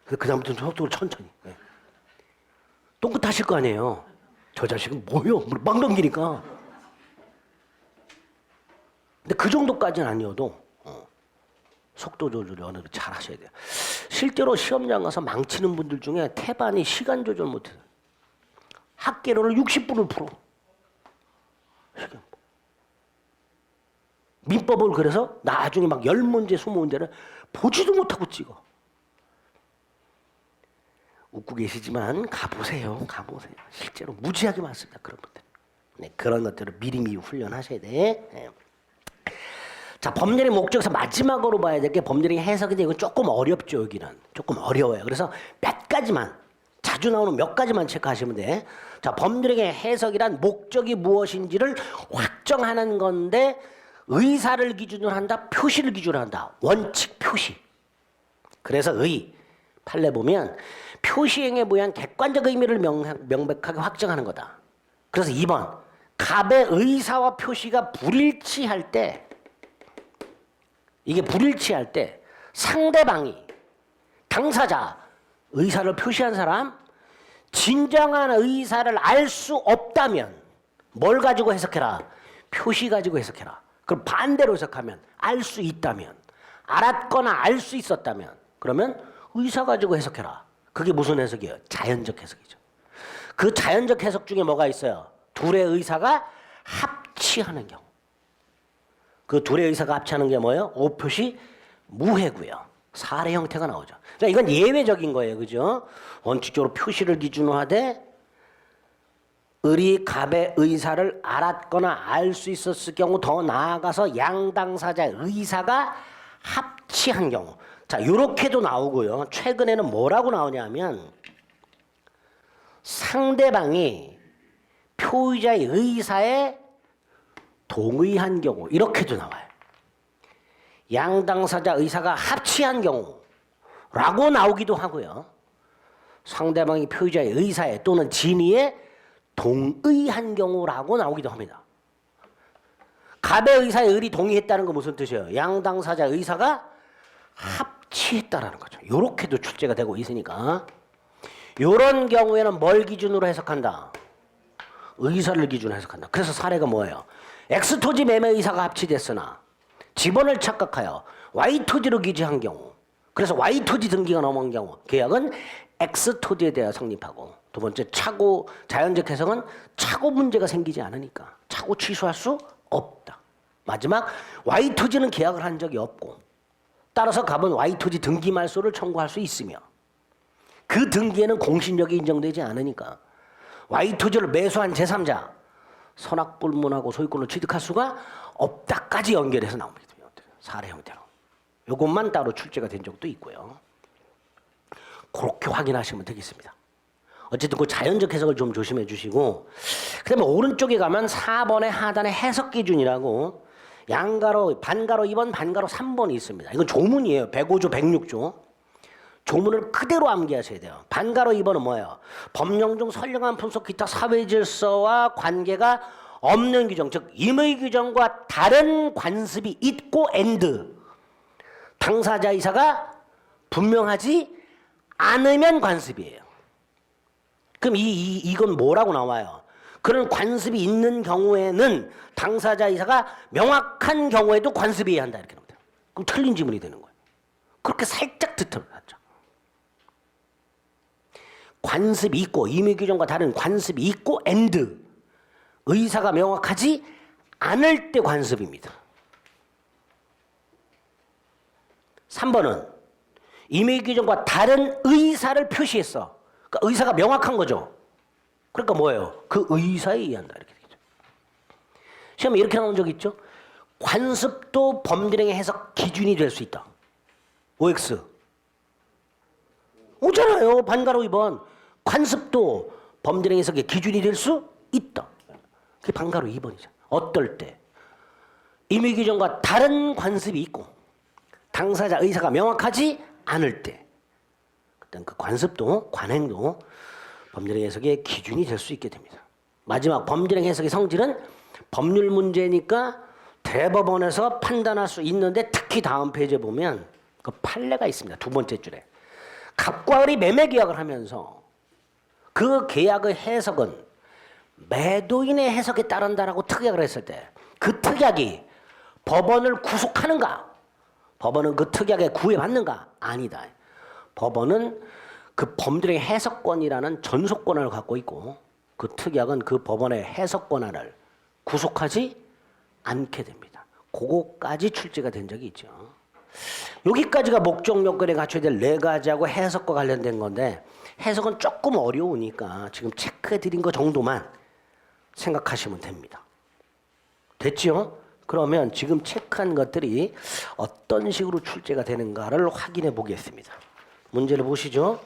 Speaker 1: 그래서 그다음부터는 속도를 천천히. 네. 똥긋하실 거 아니에요. 저 자식은 뭐요? 막 넘기니까. 근데 그 정도까지는 아니어도 속도 조절을 어느 정도 잘 하셔야 돼요. 실제로 시험장 가서 망치는 분들 중에 태반이 시간 조절 못해요. 학계론을 60분을 풀어. 민법을 그래서 나중에 막 10문제, 20문제를 보지도 못하고 찍어. 웃고 계시지만 가보세요. 실제로 무지하게 많습니다. 그런 분들. 네, 그런 것들을 미리 훈련하셔야 돼. 네. 자, 법률의 목적에서 마지막으로 봐야 될 게 법률의 해석인데 이건 조금 어렵죠. 여기는 조금 어려워요. 그래서 몇 가지만 자주 나오는 몇 가지만 체크하시면 돼. 자, 법률의 해석이란 목적이 무엇인지를 확정하는 건데 의사를 기준으로 한다, 표시를 기준으로 한다. 원칙 표시. 그래서 판례 보면 표시행에 부여한 객관적 의미를 명백하게 확정하는 거다. 그래서 2번 갑의 의사와 표시가 불일치할 때 상대방이 당사자 의사를 표시한 사람 진정한 의사를 알 수 없다면 뭘 가지고 해석해라? 표시 가지고 해석해라. 그럼 반대로 해석하면 알 수 있다면 알았거나 알 수 있었다면 그러면 의사 가지고 해석해라. 그게 무슨 해석이에요? 자연적 해석이죠. 그 자연적 해석 중에 뭐가 있어요? 둘의 의사가 합치하는 경우. 그 둘의 의사가 합치하는 게 뭐예요? 오표시 무해고요. 사례 형태가 나오죠. 그러니까 이건 예외적인 거예요. 그죠? 원칙적으로 표시를 기준으로 하되 을이 갑의 의사를 알았거나 알 수 있었을 경우 더 나아가서 양당사자의 의사가 합치한 경우. 자, 이렇게도 나오고요. 최근에는 뭐라고 나오냐면 상대방이 표의자의 의사에 동의한 경우 이렇게도 나와요. 양당사자 의사가 합치한 경우라고 나오기도 하고요. 상대방이 표의자의 의사에 또는 진의에 동의한 경우라고 나오기도 합니다. 갑의 의사의 을이 동의했다는 건 무슨 뜻이에요? 양 당사자 의사가 합치했다라는 거죠. 이렇게도 출제가 되고 있으니까 이런 경우에는 뭘 기준으로 해석한다? 의사를 기준으로 해석한다. 그래서 사례가 뭐예요? X 토지 매매 의사가 합치됐으나 지번을 착각하여 Y 토지로 기재한 경우, 그래서 Y 토지 등기가 넘어간 경우 계약은 X 토지에 대하여 성립하고, 두 번째 차고 자연적 해석은 차고 문제가 생기지 않으니까 차고 취소할 수 없다. 마지막 Y 토지는 계약을 한 적이 없고 따라서 갑은 Y 토지 등기 말소를 청구할 수 있으며 그 등기에는 공신력이 인정되지 않으니까 Y 토지를 매수한 제3자 선악불문하고 소유권을 취득할 수가 없다까지 연결해서 나옵니다. 사례 형태로. 이것만 따로 출제가 된 적도 있고요. 그렇게 확인하시면 되겠습니다. 어쨌든 그 자연적 해석을 좀 조심해 주시고, 그 다음에 오른쪽에 가면 4번의 하단의 해석 기준이라고 양가로, 반가로 2번, 반가로 3번이 있습니다. 이건 조문이에요. 105조, 106조. 조문을 그대로 암기하셔야 돼요. 반가로 2번은 뭐예요? 법령 중 선량한 분석 기타 사회 질서와 관계가 없는 규정, 즉 임의 규정과 다른 관습이 있고 and 당사자이사가 분명하지 않으면 관습이에요. 그럼 이건 뭐라고 나와요? 그런 관습이 있는 경우에는 당사자이사가 명확한 경우에도 관습이어야 한다 이렇게 나옵니다. 그럼 틀린 지문이 되는 거예요. 그렇게 살짝 듣더라죠. 관습이 있고 임의 규정과 다른 관습이 있고 and 의사가 명확하지 않을 때 관습입니다. 3번은 임의 규정과 다른 의사를 표시했어. 그러니까 의사가 명확한 거죠. 그러니까 뭐예요? 그 의사에 의한다 이렇게 되죠. 시험에 이렇게 나온 적 있죠? 관습도 법률행위 해석 기준이 될 수 있다. OX 오잖아요. 반가로 2번 관습도 법률행위 해석의 기준이 될 수 있다. 그게 반가로 2번이죠. 어떨 때? 임의 규정과 다른 관습이 있고 당사자 의사가 명확하지 않을 때, 그때 그 관습도 관행도 법률행 해석의 기준이 될 수 있게 됩니다. 마지막 법률행 해석의 성질은 법률 문제니까 대법원에서 판단할 수 있는데 특히 다음 페이지에 보면 그 판례가 있습니다. 두 번째 줄에 갑과 을이 매매 계약을 하면서 그 계약의 해석은 매도인의 해석에 따른다라고 특약을 했을 때 그 특약이 법원을 구속하는가? 법원은 그 특약에 구애받는가? 아니다. 법원은 그 법률의 해석 권이라는 전속 권한을 갖고 있고 그 특약은 그 법원의 해석 권한을 구속하지 않게 됩니다. 그거까지 출제가 된 적이 있죠. 여기까지가 목적 요건에 갖춰야 될 4가지하고 해석과 관련된 건데 해석은 조금 어려우니까 지금 체크해 드린 거 정도만 생각하시면 됩니다. 됐죠? 그러면 지금 체크한 것들이 어떤 식으로 출제가 되는가를 확인해 보겠습니다. 문제를 보시죠.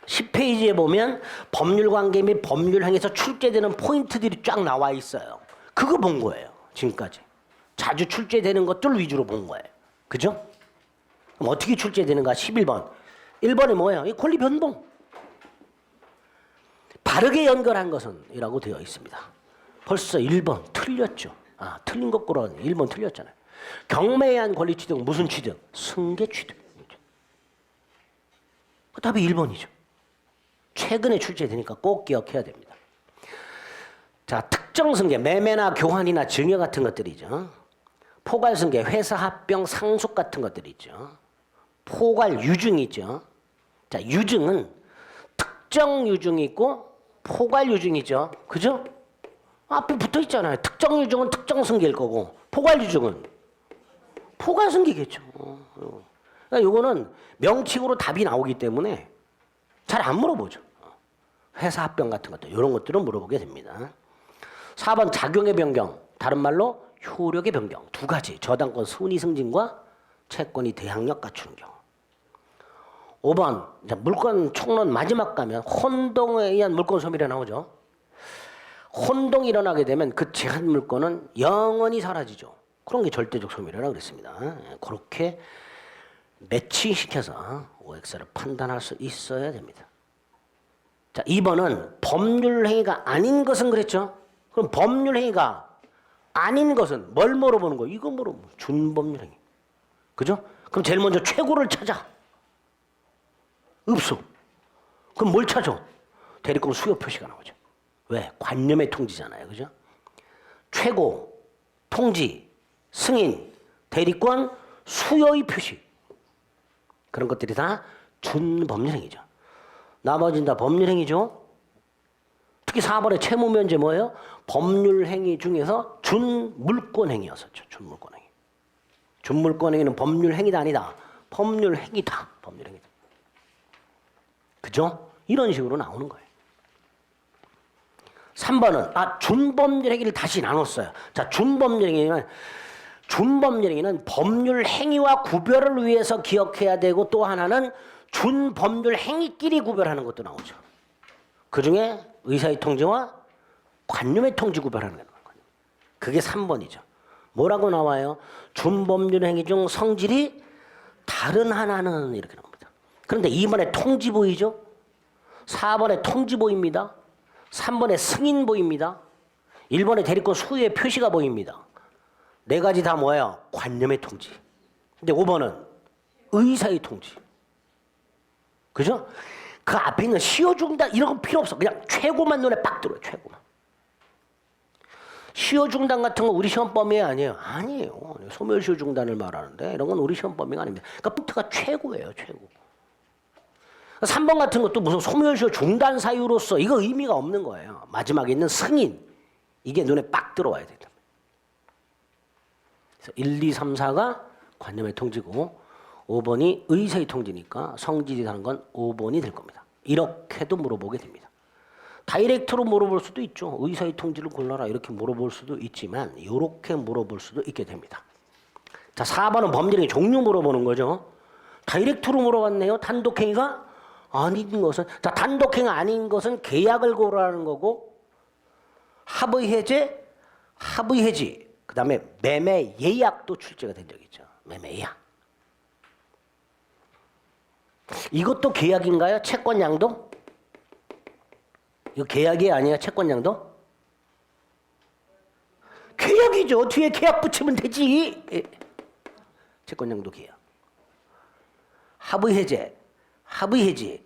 Speaker 1: 10페이지에 보면 법률관계 및 법률행위에서 출제되는 포인트들이 쫙 나와 있어요. 그거 본 거예요. 지금까지. 자주 출제되는 것들 위주로 본 거예요. 그죠? 그럼 어떻게 출제되는가? 11번. 1번이 뭐예요? 이 권리 변동. 바르게 연결한 것은 이라고 되어 있습니다. 벌써 1번 틀렸죠. 틀린 것 거로 1번 틀렸잖아요. 경매에 의한 권리 취득 무슨 취득? 승계 취득. 그 답이 1번이죠. 최근에 출제되니까 꼭 기억해야 됩니다. 자, 특정 승계, 매매나 교환이나 증여 같은 것들이죠. 포괄 승계, 회사 합병, 상속 같은 것들이죠. 포괄 유증이 있죠. 자, 유증은 특정 유증이 있고 포괄 유증이죠. 그죠? 앞에 붙어 있잖아요. 특정 유증은 특정 승계일 거고 포괄 유증은 포괄 승계겠죠. 그러니까 요거는 명칭으로 답이 나오기 때문에 잘 안 물어보죠. 회사 합병 같은 것들 이런 것들은 물어보게 됩니다. 4번 작용의 변경, 다른 말로 효력의 변경. 2가지 저당권 순위 승진과 채권이 대항력 갖추는 경우. 5번 물권 총론 마지막 가면 혼동에 의한 물권 소멸이 나오죠. 혼동이 일어나게 되면 그 제한 물권은 영원히 사라지죠. 그런 게 절대적 소멸이라고 그랬습니다. 그렇게 매칭시켜서 OX를 판단할 수 있어야 됩니다. 자, 2번은 법률 행위가 아닌 것은 그랬죠? 그럼 법률 행위가 아닌 것은 뭘 물어보는 거예요? 이거 물어보는 준법률 행위. 그죠? 그럼 제일 먼저 최고를 찾아. 없어. 그럼 뭘 찾아? 대리권 수요 표시가 나오죠. 왜? 관념의 통지잖아요. 그죠? 최고, 통지, 승인, 대리권, 수요의 표시. 그런 것들이 다 준법률행위죠. 나머지는 다 법률행위죠. 특히 4번의 채무면제 뭐예요? 법률행위 중에서 준물권행위였었죠. 준물권행위. 준물권행위는 법률행위다 아니다. 법률행위다. 법률행위다. 그죠? 이런 식으로 나오는 거예요. 3번은 준법률행위를 다시 나눴어요. 자, 준법률행위는 법률행위와 구별을 위해서 기억해야 되고 또 하나는 준법률행위끼리 구별하는 것도 나오죠. 그중에 의사의 통지와 관념의 통지 구별하는 거예요. 그게 3번이죠. 뭐라고 나와요? 준법률행위 중 성질이 다른 하나는 이렇게 나옵니다. 그런데 2번에 통지 보이죠? 4번에 통지 보입니다. 3번에 승인 보입니다. 1번에 대리권 수요의 표시가 보입니다. 네 가지 다 뭐예요? 관념의 통지. 근데 5번은 의사의 통지. 그죠? 그 앞에 있는 시효중단 이런 건 필요 없어. 그냥 최고만 눈에 빡 들어요. 최고만. 시효중단 같은 거 우리 시험 범위 아니에요. 아니에요. 소멸시효중단을 말하는데 이런 건 우리 시험 범위가 아닙니다. 그러니까 포인트가 최고예요. 최고. 3번 같은 것도 무슨 소멸시효 중단 사유로서 이거 의미가 없는 거예요. 마지막에 있는 승인 이게 눈에 빡 들어와야 된다. 그래서 1, 2, 3, 4가 관념의 통지고 5번이 의사의 통지니까 성질이 다른 건 5번이 될 겁니다. 이렇게도 물어보게 됩니다. 다이렉트로 물어볼 수도 있죠. 의사의 통지를 골라라 이렇게 물어볼 수도 있지만 이렇게 물어볼 수도 있게 됩니다. 자, 4번은 범죄의 종류 물어보는 거죠. 다이렉트로 물어봤네요. 단독행위가 아닌 것은, 자, 단독행위 아닌 것은 계약을 고르라는 거고 합의 해제, 합의 해지, 그 다음에 매매 예약도 출제가 된 적이 있죠. 매매 예약. 이것도 계약인가요? 채권 양도? 이거 계약이 아니야? 채권 양도? 계약이죠. 뒤에 계약 붙이면 되지. 채권 양도 계약. 합의 해제, 합의 해지,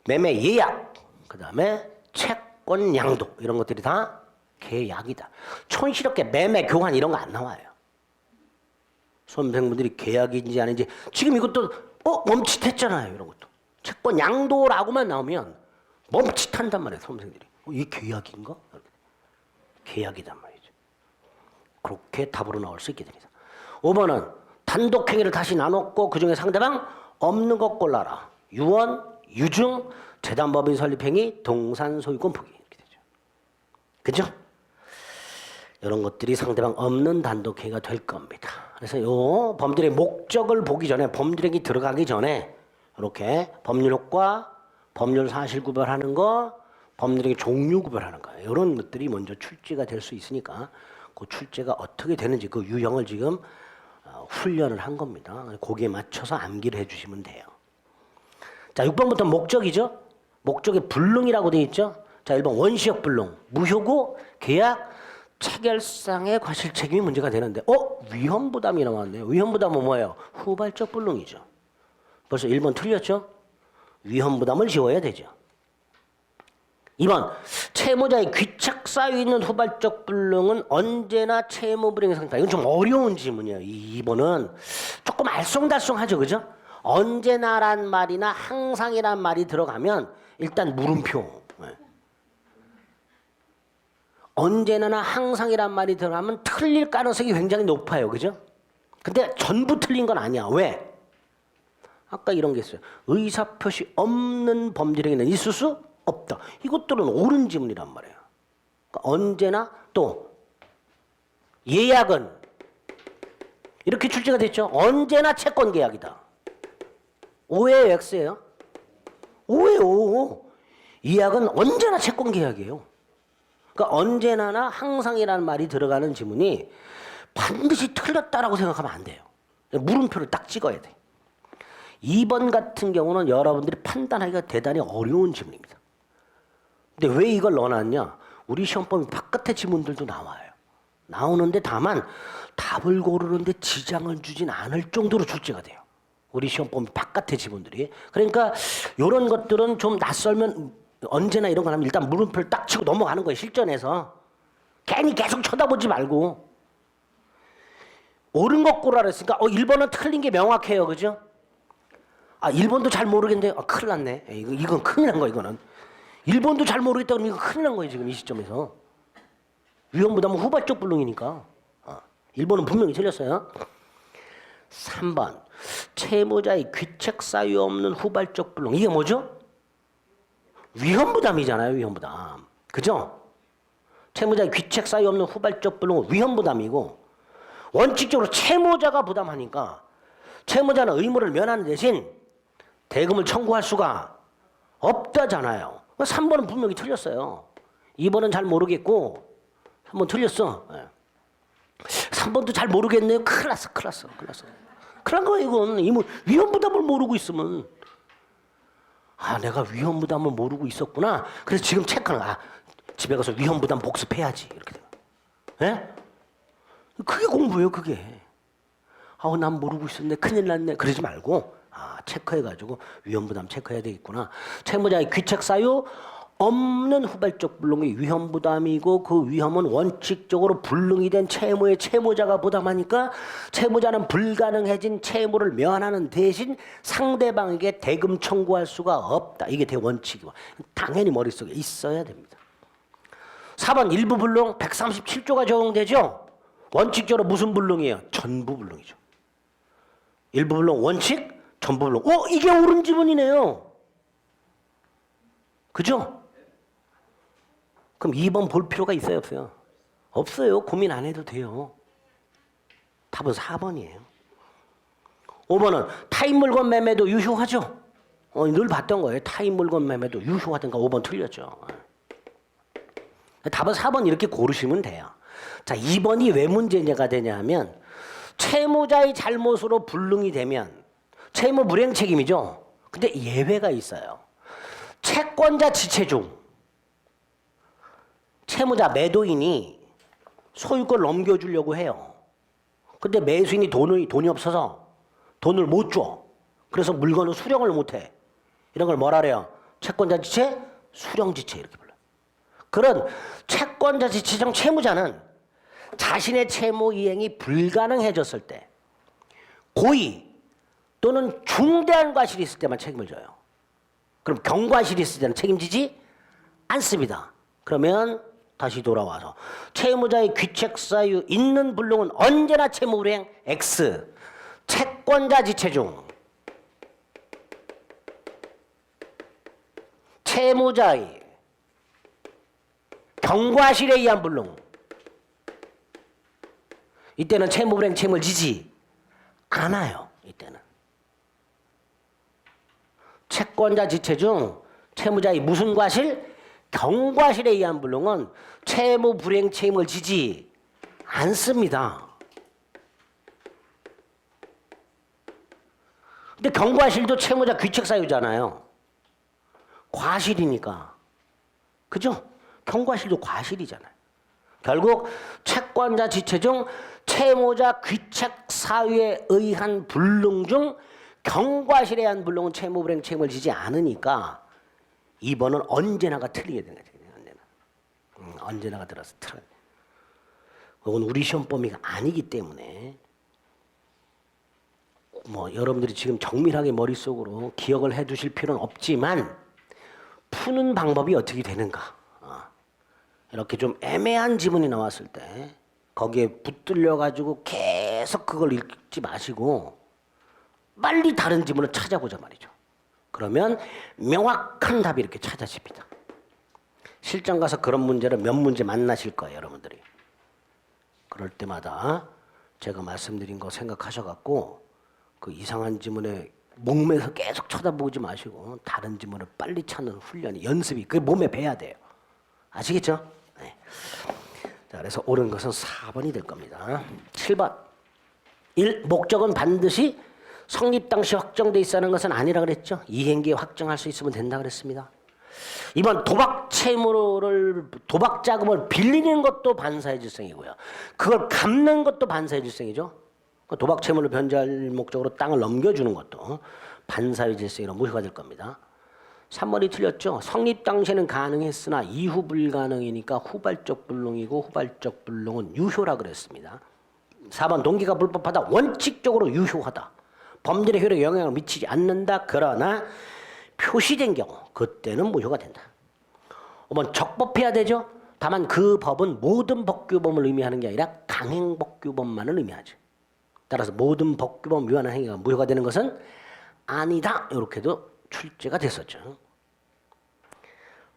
Speaker 1: 매매 예약, 그 다음에 채권 양도 이런 것들이 다 계약이다. 촌스럽게 매매 교환 이런 거 안 나와요. 수험생분들이 계약인지 아닌지 지금 이것도 멈칫했잖아요. 이런 것도 채권 양도라고만 나오면 멈칫한단 말이에요. 수험생들이 이게 계약인가? 계약이단 말이죠. 그렇게 답으로 나올 수 있게 됩니다. 5번은 단독행위를 다시 나눴고 그중에 상대방 없는 것 골라라. 유언, 유증, 재단법인 설립행위, 동산소유권 포기 이렇게 되죠. 그죠? 이런 것들이 상대방 없는 단독행위가 될 겁니다. 그래서 요 범죄의 목적을 보기 전에 범죄행위 들어가기 전에 이렇게 법률 효과, 법률 사실 구별하는 거, 법률행위 종류 구별하는 거 이런 것들이 먼저 출제가 될 수 있으니까 그 출제가 어떻게 되는지 그 유형을 지금 훈련을 한 겁니다. 거기에 맞춰서 암기를 해주시면 돼요. 자, 6번부터 목적이죠. 목적에 불능이라고 되어 있죠. 자, 1번 원시적 불능, 무효고 계약 체결상의 과실 책임이 문제가 되는데 위험부담이 나왔네요. 위험부담은 뭐예요? 후발적 불능이죠. 벌써 1번 틀렸죠? 위험부담을 지워야 되죠. 2번 채무자의 귀책 쌓여 있는 후발적 불능은 언제나 채무 불이행의 상태. 이건 좀 어려운 질문이에요. 2번은 조금 알쏭달쏭하죠, 그죠? 언제나란 말이나 항상이란 말이 들어가면 일단 물음표. 언제나나 항상이란 말이 들어가면 틀릴 가능성이 굉장히 높아요, 그죠? 근데 전부 틀린 건 아니야. 왜? 아까 이런 게 있어요. 의사표시 없는 범죄행위는 있을 수 없다. 이것들은 옳은 지문이란 말이에요. 그러니까 언제나 또 예약은 이렇게 출제가 됐죠. 언제나 채권 계약이다. 오예요, X예요? 오예요. 예약은 언제나 채권 계약이에요. 그러니까 언제나나 항상이라는 말이 들어가는 지문이 반드시 틀렸다라고 생각하면 안 돼요. 물음표를 딱 찍어야 돼. 2번 같은 경우는 여러분들이 판단하기가 대단히 어려운 지문입니다. 근데 왜 이걸 넣어놨냐? 우리 시험범위 바깥의 지문들도 나와요. 나오는데 다만 답을 고르는데 지장을 주진 않을 정도로 출제가 돼요. 우리 시험범위 바깥의 지문들이. 그러니까 이런 것들은 좀 낯설면 언제나 이런 거 하면 일단 물음표를 딱 치고 넘어가는 거예요. 실전에서. 괜히 계속 쳐다보지 말고. 옳은 것 고르라 그랬으니까 1번은 틀린 게 명확해요. 그죠? 1번도 잘 모르겠는데 큰일 났네. 이건 큰일 난 거야. 이거는. 1번도 잘 모르겠다 그러면 이거 큰일 난 거예요. 지금 이 시점에서. 위험부담은 후발적 불능이니까. 1번은 분명히 틀렸어요. 3번. 채무자의 귀책 사유 없는 후발적 불능. 이게 뭐죠? 위험부담이잖아요. 위험부담. 그죠? 채무자의 귀책 사유 없는 후발적 불능은 위험부담이고 원칙적으로 채무자가 부담하니까 채무자는 의무를 면하는 대신 대금을 청구할 수가 없다잖아요. 3번은 분명히 틀렸어요. 2번은 잘 모르겠고 3번 틀렸어. 3번도 잘 모르겠네요. 큰일 났어. 큰일 난 거야 이건. 위험부담을 모르고 있으면 내가 위험부담을 모르고 있었구나. 그래서 지금 체크하는 거야. 집에 가서 위험부담 복습해야지. 이렇게 돼요. 예? 그게 공부예요 그게. 난 모르고 있었네. 큰일 났네. 그러지 말고 체크해가지고 위험부담 체크해야 되겠구나. 채무자의 귀책 사유 없는 후발적 불능이 위험부담이고 그 위험은 원칙적으로 불능이 된 채무의 채무자가 부담하니까 채무자는 불가능해진 채무를 면하는 대신 상대방에게 대금 청구할 수가 없다. 이게 대원칙이고 당연히 머릿속에 있어야 됩니다. 4번 일부 불능 137조가 적용되죠. 원칙적으로 무슨 불능이에요? 전부 불능이죠. 일부 불능 원칙, 전부 불능. 이게 옳은 지문이네요. 그죠? 그럼 2번 볼 필요가 있어요, 없어요? 없어요. 고민 안 해도 돼요. 답은 4번이에요. 5번은 타인 물건 매매도 유효하죠? 늘 봤던 거예요. 타인 물건 매매도 유효하던가 5번 틀렸죠. 답은 4번 이렇게 고르시면 돼요. 자, 2번이 왜 문제가 되냐 하면 채무자의 잘못으로 불능이 되면 채무 불이행 책임이죠. 근데 예외가 있어요. 채권자 지체 중 채무자 매도인이 소유권 넘겨주려고 해요. 근데 매수인이 돈이 없어서 돈을 못 줘. 그래서 물건을 수령을 못 해. 이런 걸 뭐라 그래요? 채권자 지체, 수령 지체 이렇게 불러요. 그런 채권자 지체적 채무자는 자신의 채무 이행이 불가능해졌을 때 고의 또는 중대한 과실이 있을 때만 책임을 져요. 그럼 경과실이 있을 때는 책임지지 않습니다. 그러면 다시 돌아와서 채무자의 귀책 사유 있는 불능은 언제나 채무불이행 X. 채권자 지체 중 채무자의 경과실에 의한 불능. 이때는 채무불이행 책임을 지지 않아요. 이때는. 채권자 지체 중 채무자의 무슨 과실? 경과실에 의한 불능은 채무 불이행 책임을 지지 않습니다. 근데 경과실도 채무자 귀책 사유잖아요. 과실이니까. 그죠? 경과실도 과실이잖아요. 결국 채권자 지체 중 채무자 귀책 사유에 의한 불능 중 경과실에 의한 불능은 채무 불이행 책임을 지지 않으니까 2번은 언제나가 틀리게 되는 거죠. 언제나가 들어서 틀어요. 그건 우리 시험 범위가 아니기 때문에 여러분들이 지금 정밀하게 머릿속으로 기억을 해 두실 필요는 없지만 푸는 방법이 어떻게 되는가. 이렇게 좀 애매한 지문이 나왔을 때 거기에 붙들려 가지고 계속 그걸 읽지 마시고 빨리 다른 지문을 찾아보자 말이죠. 그러면 명확한 답이 이렇게 찾아집니다. 실전 가서 그런 문제를 몇 문제 만나실 거예요, 여러분들이. 그럴 때마다 제가 말씀드린 거 생각하셔갖고 그 이상한 지문에 목매서 계속 쳐다보지 마시고 다른 지문을 빨리 찾는 훈련이 연습이 그게 몸에 배야 돼요. 아시겠죠? 네. 자, 그래서 옳은 것은 4번이 될 겁니다. 7번. 1. 목적은 반드시 성립 당시 확정돼 있어야 하는 것은 아니라 그랬죠. 이행기에 확정할 수 있으면 된다 그랬습니다.
Speaker 2: 이번 도박 채무를 도박 자금을 빌리는 것도 반사의 질성이고요. 그걸 갚는 것도 반사의 질성이죠. 도박 채무를 변제할 목적으로 땅을 넘겨주는 것도 반사의 질성으로 무효가 될 겁니다. 3번이 틀렸죠. 성립 당시에는 가능했으나 이후 불가능이니까 후발적 불능이고 후발적 불능은 유효라 그랬습니다. 4번 동기가 불법하다. 원칙적으로 유효하다. 범죄의 효력에 영향을 미치지 않는다. 그러나 표시된 경우 그때는 무효가 된다. 5번 적법해야 되죠. 다만 그 법은 모든 법규범을 의미하는 게 아니라 강행법규범만을 의미하죠. 따라서 모든 법규범 위반한 행위가 무효가 되는 것은 아니다. 이렇게도 출제가 됐었죠.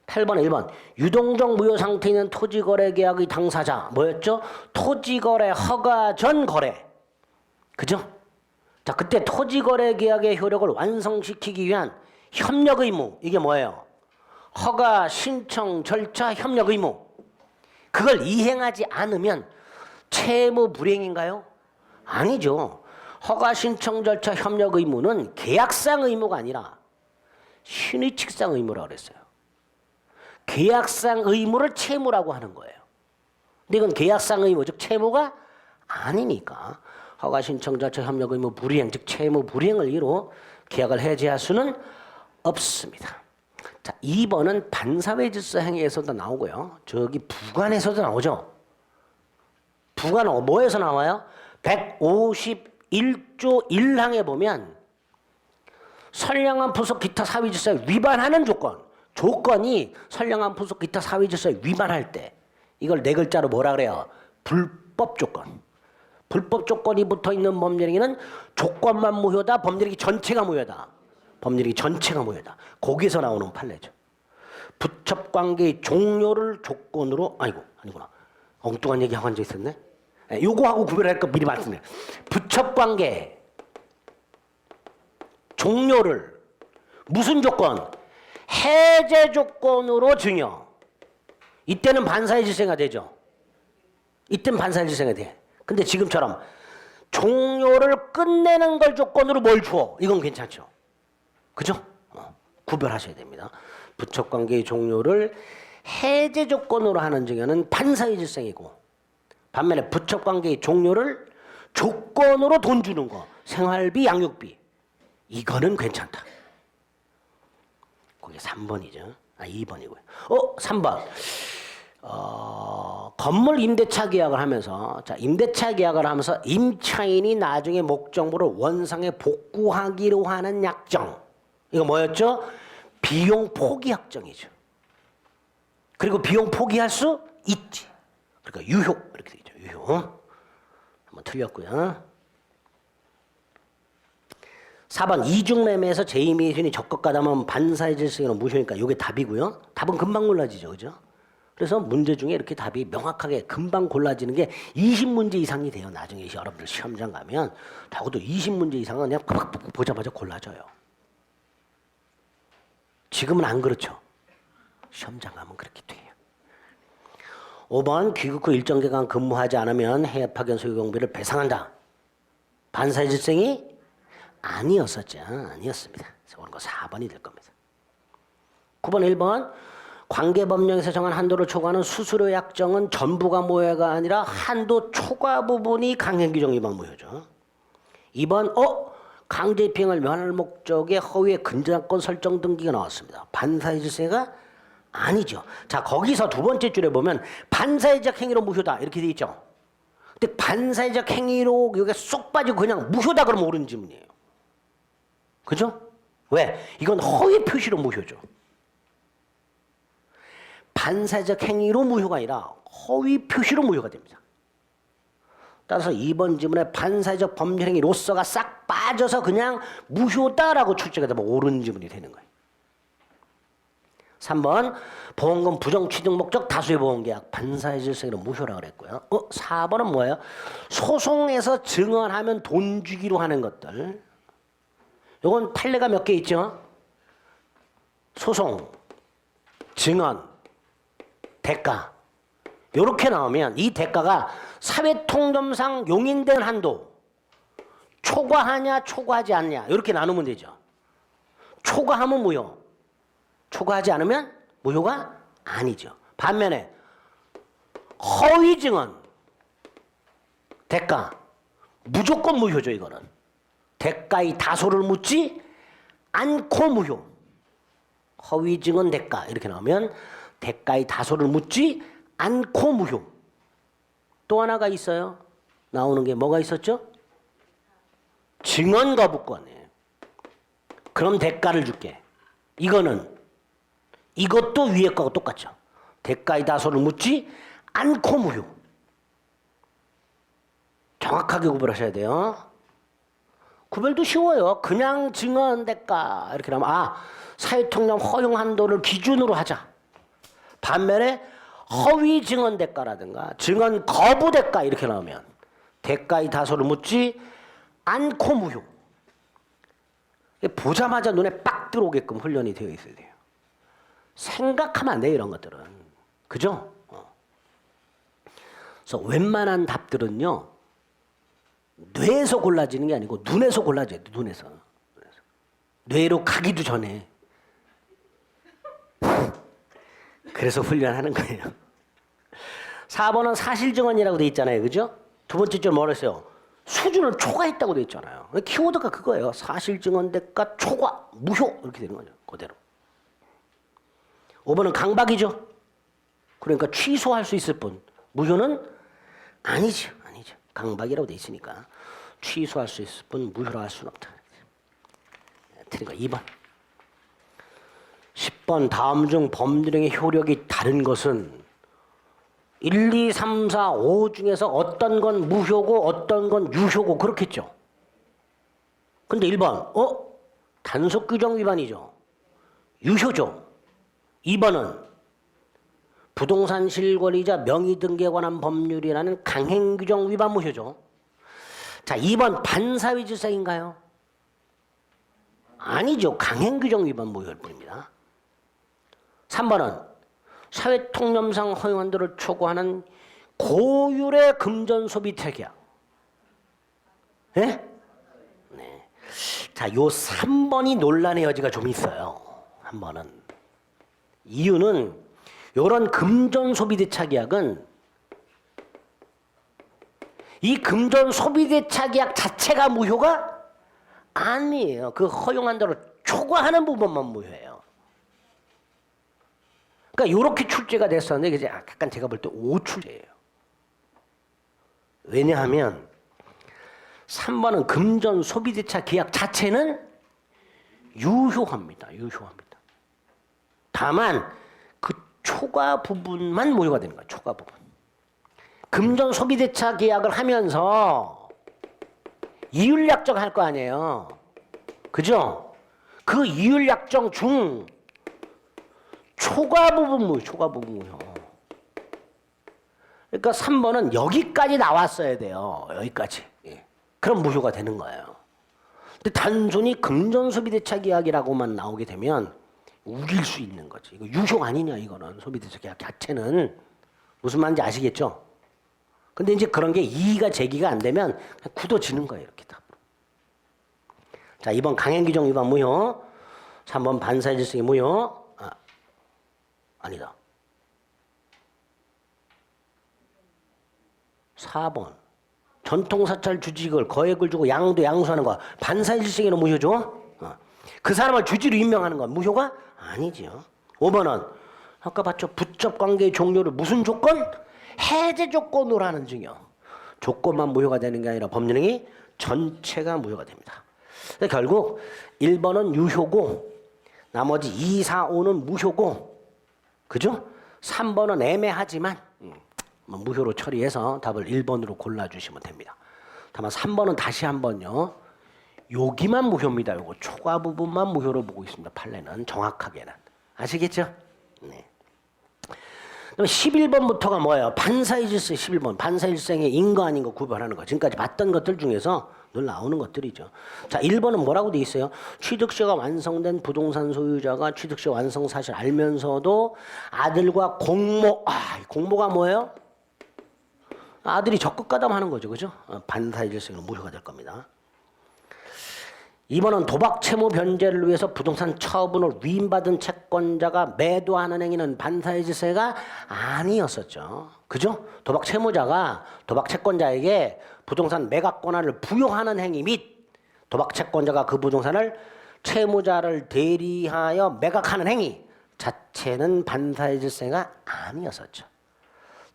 Speaker 2: 8번 1번 유동적 무효 상태에 있는 토지거래계약의 당사자 뭐였죠? 토지거래 허가 전 거래. 그죠? 자, 그때 토지거래계약의 효력을 완성시키기 위한 협력 의무 이게 뭐예요? 허가 신청 절차 협력 의무. 그걸 이행하지 않으면 채무 불이행인가요? 아니죠. 허가 신청 절차 협력 의무는 계약상 의무가 아니라 신의칙상 의무라고 그랬어요. 계약상 의무를 채무라고 하는 거예요. 근데 이건 계약상 의무 즉 채무가 아니니까 허가 신청 절차 협력 의무 불이행 즉 채무 불이행을 이유로 계약을 해지할 수는 없습니다. 자, 2번은 반사회질서 행위에서도 나오고요. 저기 부관에서도 나오죠. 부관은 뭐에서 나와요? 151조 1항에 보면 선량한 부속 기타 사회질서에 위반하는 조건이 선량한 부속 기타 사회질서에 위반할 때 이걸 네 글자로 뭐라 그래요? 불법 조건. 불법 조건이 붙어있는 법률행위는 조건만 무효다. 법률행위 전체가 무효다. 법률행위 전체가 무효다. 거기서 나오는 판례죠. 부첩관계의 종료를 조건으로 아니구나. 엉뚱한 얘기 하고 앉아 있었네. 요거하고 구별할 거 미리 말씀해요. 부첩관계 종료를 무슨 조건? 해제 조건으로 증여. 이때는 반사의 질서가 되죠. 이때는 반사의 질서가 돼. 근데 지금처럼 종료를 끝내는 걸 조건으로 뭘 주어? 이건 괜찮죠. 그죠? 구별하셔야 됩니다. 부첩관계의 종료를 해제 조건으로 하는 증여는 반사의 질서이고 반면에 부첩관계의 종료를 조건으로 돈 주는 거 생활비, 양육비 이거는 괜찮다. 그게 3번이죠. 2번이고요. 3번. 건물 임대차 계약을 하면서 임대차 계약을 하면서 임차인이 나중에 목적물을 원상에 복구하기로 하는 약정. 이거 뭐였죠? 비용 포기 약정이죠. 그리고 비용 포기할 수 있지. 그러니까 유효 이렇게 되죠. 유효. 한번 틀렸고요. 4번 이중매매에서 제2매수인이 적극가담하면 반사의 질서는 무효니까 이게 답이고요. 답은 금방 골라지죠. 그죠? 그래서 문제 중에 이렇게 답이 명확하게 금방 골라지는 게 20문제 이상이 돼요. 나중에 여러분들 시험장 가면 적어도 20문제 이상은 그냥 보자마자 골라져요. 지금은 안 그렇죠. 시험장 가면 그렇게 돼요. 5번 귀국 후 일정 기간 근무하지 않으면 해외 파견 소요경비를 배상한다. 반사의 질성이 아니었었죠. 아니었습니다. 그래서 오는 거 4번이 될 겁니다. 9번 1번 관계법령에서 정한 한도를 초과하는 수수료 약정은 전부가 무효가 아니라 한도 초과 부분이 강행규정 위반 무효죠. 2번 강제입행을 면할 목적의 허위의 근저당권 설정 등기가 나왔습니다. 반사의 질서가 아니죠. 자, 거기서 두 번째 줄에 보면 반사회적 행위로 무효다 이렇게 돼 있죠. 근데 반사회적 행위로 여기 쏙 빠지고 그냥 무효다 그러면 옳은 질문이에요. 그죠? 왜? 이건 허위 표시로 무효죠. 반사적 행위로 무효가 아니라 허위 표시로 무효가 됩니다. 따라서 2번 지문에 반사적 법률 행위로서가 싹 빠져서 그냥 무효다라고 출제가 되면 옳은 지문이 되는 거예요. 3번 보험금 부정 취득 목적 다수의 보험계약 반사의 질서로 무효라고 그랬고요. 4번은 뭐예요? 소송에서 증언하면 돈 주기로 하는 것들. 요건 판례가 몇 개 있죠? 소송, 증언, 대가. 요렇게 나오면 이 대가가 사회통념상 용인된 한도 초과하냐 초과하지 않냐 이렇게 나누면 되죠. 초과하면 무효. 초과하지 않으면 무효가 아니죠. 반면에 허위 증언, 대가 무조건 무효죠. 이거는 대가의 다소를 묻지 않고 무효. 허위 증언 대가 이렇게 나오면 대가의 다소를 묻지 않고 무효. 또 하나가 있어요. 나오는 게 뭐가 있었죠? 증언 거부권이에요. 그럼 대가를 줄게. 이것도 위에 거하고 똑같죠. 대가의 다소를 묻지 않고 무효. 정확하게 구별하셔야 돼요. 구별도 쉬워요. 그냥 증언 대가 이렇게 나오면 사회통념 허용 한도를 기준으로 하자. 반면에 허위 증언 대가라든가 증언 거부 대가 이렇게 나오면 대가의 다소를 묻지 않고 무효. 보자마자 눈에 빡 들어오게끔 훈련이 되어 있어야 돼요. 생각하면 안 돼요. 이런 것들은. 그죠? 그래서 웬만한 답들은요. 뇌에서 골라지는 게 아니고 눈에서 골라져야 돼. 눈에서. 뇌로 가기도 전에. 그래서 훈련하는 거예요. 4번은 사실증언이라고 돼 있잖아요. 그죠? 두 번째 줄 뭐라 했어요? 수준을 초과했다고 돼 있잖아요. 키워드가 그거예요. 사실증언 대가 초과, 무효 이렇게 되는 거죠. 그대로. 5번은 강박이죠. 그러니까 취소할 수 있을 뿐 무효는 아니죠. 강박이라고 돼 있으니까 취소할 수 있을 뿐 무효로 할 수는 없다. 틀린 거 2번. 10번 다음 중 법률행위 효력이 다른 것은 1, 2, 3, 4, 5 중에서 어떤 건 무효고 어떤 건 유효고 그렇겠죠. 근데 1번 단속 규정 위반이죠. 유효죠. 2번은 부동산 실권이자 명의 등기에 관한 법률이라는 강행 규정 위반 무효죠. 자, 2번 반사회 질서인가요? 아니죠. 강행 규정 위반 무효일 뿐입니다. 3번은 사회통념상 허용 한도를 초과하는 고율의 금전 소비 태계약. 네? 네. 자, 요 3번이 논란의 여지가 좀 있어요. 3번은. 이유는 요런 금전 소비 대차 계약은 이 금전 소비 대차 계약 자체가 무효가 아니에요. 그 허용 한도를 초과하는 부분만 무효예요. 그러니까 이렇게 출제가 됐었는데 이제 약간 제가 볼 때 오출제예요. 왜냐하면 3번은 금전 소비대차 계약 자체는 유효합니다. 다만 그 초과 부분만 무효가 되는 거예요. 초과 부분. 금전 소비대차 계약을 하면서 이율 약정할 거 아니에요. 그죠? 그 이율 약정 중 초과 부분 무효. 그러니까 3번은 여기까지 나왔어야 돼요. 여기까지. 예. 그럼 무효가 되는 거예요. 근데 단순히 금전소비대차 계약이라고만 나오게 되면 우길 수 있는 거지. 이거 유효 아니냐 이거는. 소비대차 계약 자체는. 무슨 말인지 아시겠죠? 근데 이제 그런 게 이의가 제기가 안 되면 그냥 굳어지는 거예요. 이렇게 다. 자, 2번 강행규정 위반 무효. 3번 반사회 질서의 무효. 아니다. 4번 전통사찰 주직을 거액을 주고 양수하는 거 반사회 질서에는 무효죠. 그 사람을 주지로 임명하는 건 무효가 아니죠. 5번은 아까 봤죠. 부접관계의 종료를 무슨 조건? 해제 조건으로 하는 증여. 조건만 무효가 되는 게 아니라 법률행위 전체가 무효가 됩니다. 결국 1번은 유효고 나머지 2, 4, 5는 무효고 그죠? 3번은 애매하지만 무효로 처리해서 답을 1번으로 골라주시면 됩니다. 다만 3번은 다시 한번요. 여기만 무효입니다. 요거 초과 부분만 무효로 보고 있습니다. 판례는 정확하게는. 아시겠죠? 네. 그럼 11번부터가 뭐예요? 반사회 질서 11번. 반사회 질서의 인거 아닌 거 구별하는 거. 지금까지 봤던 것들 중에서 늘 나오는 것들이죠. 자, 1번은 뭐라고 돼 있어요? 취득세가 완성된 부동산 소유자가 취득세 완성 사실 알면서도 아들과 공모가 뭐예요? 아들이 적극 가담하는 거죠. 그죠? 반사회 질서는 무효가 될 겁니다. 2번은 도박 채무 변제를 위해서 부동산 처분을 위임받은 채권자가 매도하는 행위는 반사의 질서가 아니었었죠. 그죠? 도박 채무자가 도박 채권자에게 부동산 매각 권한을 부여하는 행위 및 도박 채권자가 그 부동산을 채무자를 대리하여 매각하는 행위 자체는 반사의 질서가 아니었었죠.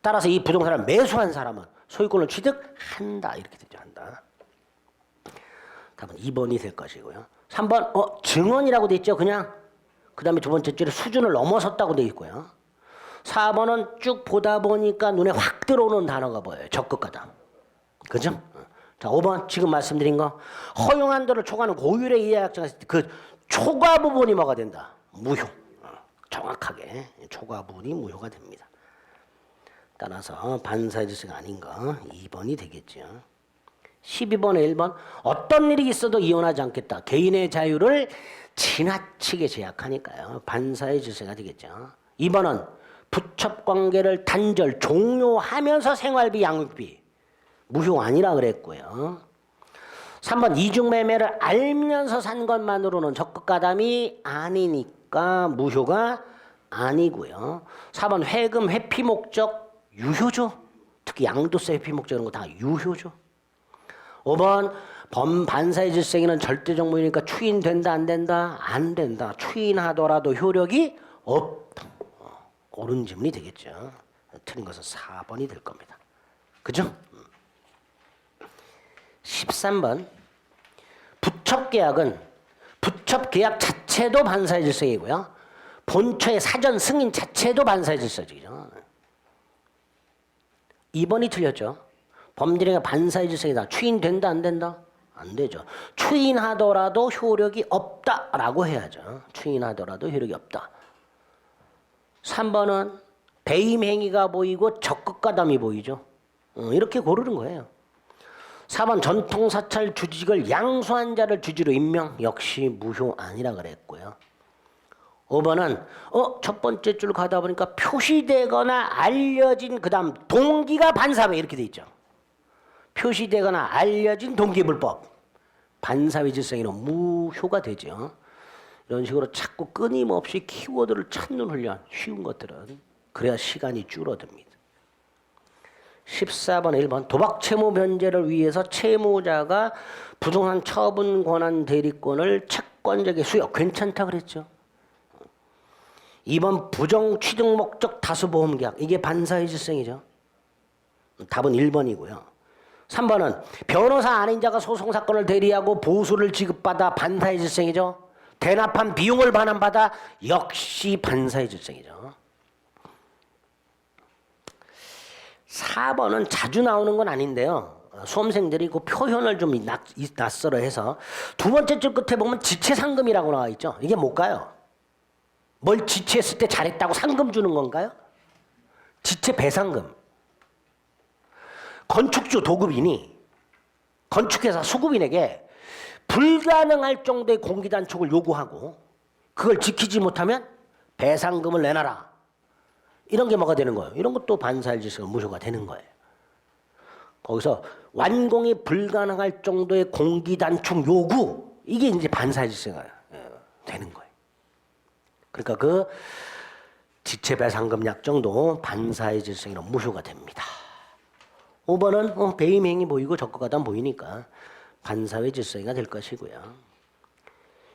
Speaker 2: 따라서 이 부동산을 매수한 사람은 소유권을 취득한다. 이렇게 되죠. 한다. 답은 2번이 될 것이고요. 3번 증언이라고 돼 있죠. 그냥 그 다음에 두 번째 줄에 수준을 넘어섰다고 돼 있고요. 4번은 쭉 보다 보니까 눈에 확 들어오는 단어가 보여요. 적극가담. 그죠? 자, 5번 지금 말씀드린 거 허용한 도를 초과하는 고율의 이해약정가 있을 때 그 초과 부분이 뭐가 된다? 무효. 정확하게 초과 부분이 무효가 됩니다. 따라서 반사의 질서가 아닌 거 2번이 되겠죠. 12번에 1번 어떤 일이 있어도 이혼하지 않겠다. 개인의 자유를 지나치게 제약하니까요. 반사의 질서가 되겠죠. 2번은 부첩관계를 단절 종료하면서 생활비 양육비 무효 아니라 그랬고요. 3번 이중매매를 알면서 산 것만으로는 적극가담이 아니니까 무효가 아니고요. 4번 회금 회피 목적 유효죠. 특히 양도세 회피 목적 이런 거 다 유효죠. 5번 반사의 질서는 절대적 무효니까 추인된다 안 된다? 안 된다. 추인하더라도 효력이 없다. 옳은 질문이 되겠죠. 틀린 것은 4번이 될 겁니다. 그죠? 13번 부첩계약은 부첩계약 자체도 반사의 질서이고요. 본처의 사전 승인 자체도 반사의 질서죠. 2번이 틀렸죠. 범죄가 반사의 질서이다. 추인된다 안 된다? 안 되죠. 추인하더라도 효력이 없다라고 해야죠. 추인하더라도 효력이 없다. 3번은 배임 행위가 보이고 적극가담이 보이죠. 이렇게 고르는 거예요. 4번 전통사찰 주직을 양수한 자를 주지로 임명 역시 무효 아니라 그랬고요. 5번은 첫 번째 줄 가다 보니까 표시되거나 알려진 그 다음 동기가 반사회 이렇게 돼 있죠. 표시되거나 알려진 동기불법 반사회 질서에는 무효가 되죠. 이런 식으로 자꾸 끊임없이 키워드를 찾는 훈련 쉬운 것들은 그래야 시간이 줄어듭니다. 14번 1번 도박 채무 변제를 위해서 채무자가 부동산 처분 권한 대리권을 채권자에게 수여 괜찮다 그랬죠. 2번 부정 취득 목적 다수보험 계약 이게 반사의 질서이죠. 답은 1번이고요. 3번은 변호사 아닌 자가 소송사건을 대리하고 보수를 지급받아 반사의 질서이죠. 대납한 비용을 반환받아 역시 반사의 질서이죠. 4번은 자주 나오는 건 아닌데요. 수험생들이 그 표현을 좀 낯설어 해서 두 번째 줄 끝에 보면 지체상금이라고 나와 있죠. 이게 뭘까요? 뭘 지체했을 때 잘했다고 상금 주는 건가요? 지체배상금. 건축주 도급인이 건축회사 수급인에게 불가능할 정도의 공기단축을 요구하고 그걸 지키지 못하면 배상금을 내놔라. 이런 게 뭐가 되는 거예요? 이런 것도 반사의 질서가 무효가 되는 거예요. 거기서 완공이 불가능할 정도의 공기단축 요구 이게 이제 반사의 질서가 되는 거예요. 그러니까 그 지체배상금 약정도 반사의 질서로 무효가 됩니다. 5번은 배임행위 보이고 적극가담 보이니까 반사의 질서가 될 것이고요.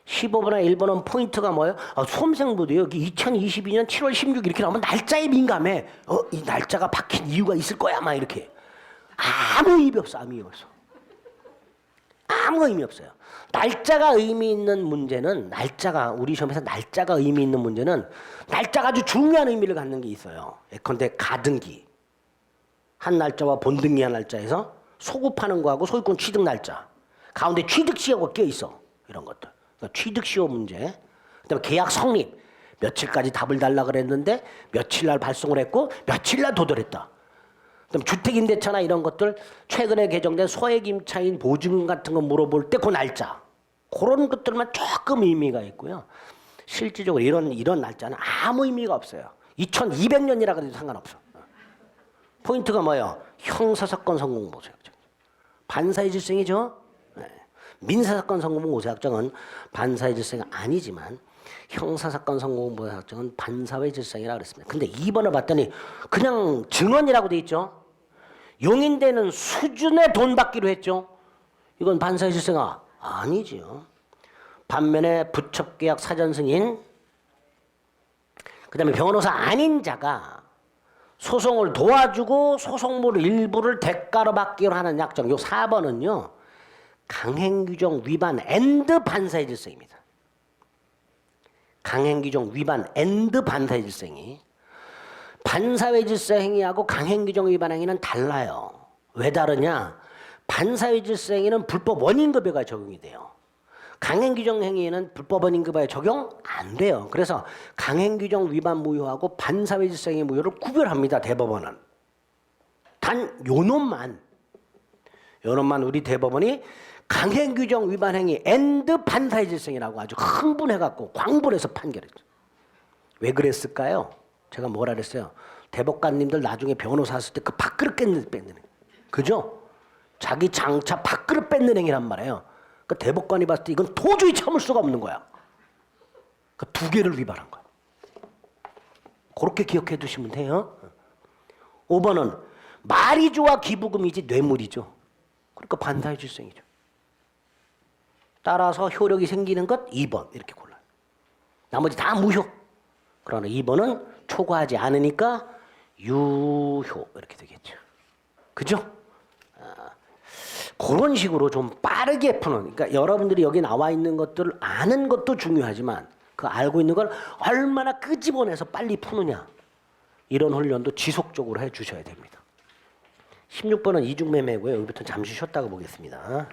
Speaker 2: 15번에 1번은 포인트가 뭐예요? 수험생부도 여기 2022년 7월 16일 이렇게 나오면 날짜에 민감해. 이 날짜가 박힌 이유가 있을 거야. 막 이렇게. 아무 의미 없어. 아무 의미 없어. 아무 의미 없어요. 날짜가 의미 있는 문제는 우리 시험에서 날짜가 의미 있는 문제는 날짜가 아주 중요한 의미를 갖는 게 있어요. 예컨대 가등기. 한 날짜와 본등기한 날짜에서 소급하는 거하고 소유권 취득 날짜. 가운데 취득시효가 껴있어. 이런 것들. 그러니까 취득시효 문제. 그다음에 계약 성립. 며칠까지 답을 달라 그랬는데 며칠 날 발송을 했고 며칠 날 도달했다. 그다음 주택임대차나 이런 것들 최근에 개정된 소액임차인 보증금 같은 거 물어볼 때 그 날짜. 그런 것들만 조금 의미가 있고요. 실질적으로 이런 날짜는 아무 의미가 없어요. 2200년이라 그래도 상관없어. 포인트가 뭐예요? 형사사건 성공 보세요. 반사의 질서이죠. 네. 민사사건 성공보 오세학정은 반사회 질성이 아니지만 형사사건 성공보 오세학정은 반사회 질성이라고 그랬습니다. 근데 2번을 봤더니 그냥 증언이라고 돼 있죠. 용인되는 수준의 돈 받기로 했죠. 이건 반사회 질서가 아니지요. 반면에 부첩계약 사전승인 그다음에 변호사 아닌 자가 소송을 도와주고 소송물 일부를 대가로 받기로 하는 약정. 요 4번은요. 강행규정 위반 앤드 반사회 질서입니다. 강행규정 위반 앤드 반사회 질서행위. 반사회 질서 행위하고 강행규정 위반 행위는 달라요. 왜 다르냐? 반사회 질서 행위는 불법 원인급여가 적용이 돼요. 강행규정 행위에는 불법 원인급여에 적용 안 돼요. 그래서 강행규정 위반 무효하고 반사회 질서 행위 무효를 구별합니다. 대법원은. 단 요놈만 우리 대법원이 강행규정 위반 행위 앤드 반사회 질서행위라고 아주 흥분해갖고 광분해서 판결했죠. 왜 그랬을까요? 제가 뭐라 그랬어요? 대법관님들 나중에 변호사 했을 때 그 밥그릇 뺏는 행위. 그죠? 자기 장차 밥그릇 뺏는 행위란 말이에요. 그 대법관이 봤을 때 이건 도저히 참을 수가 없는 거야. 그 두 개를 위반한 거야. 그렇게 기억해 두시면 돼요. 5번은 말이 좋아 기부금이지 뇌물이죠. 그러니까 반사회 질서행위죠. 따라서 효력이 생기는 것 2번 이렇게 골라요. 나머지 다 무효. 그러나 2번은 초과하지 않으니까 유효 이렇게 되겠죠. 그죠? 그런 식으로 좀 빠르게 푸는. 그러니까 여러분들이 여기 나와 있는 것들을 아는 것도 중요하지만 그 알고 있는 걸 얼마나 끄집어내서 빨리 푸느냐. 이런 훈련도 지속적으로 해주셔야 됩니다. 16번은 이중매매고요. 여기부터 잠시 쉬었다가 보겠습니다.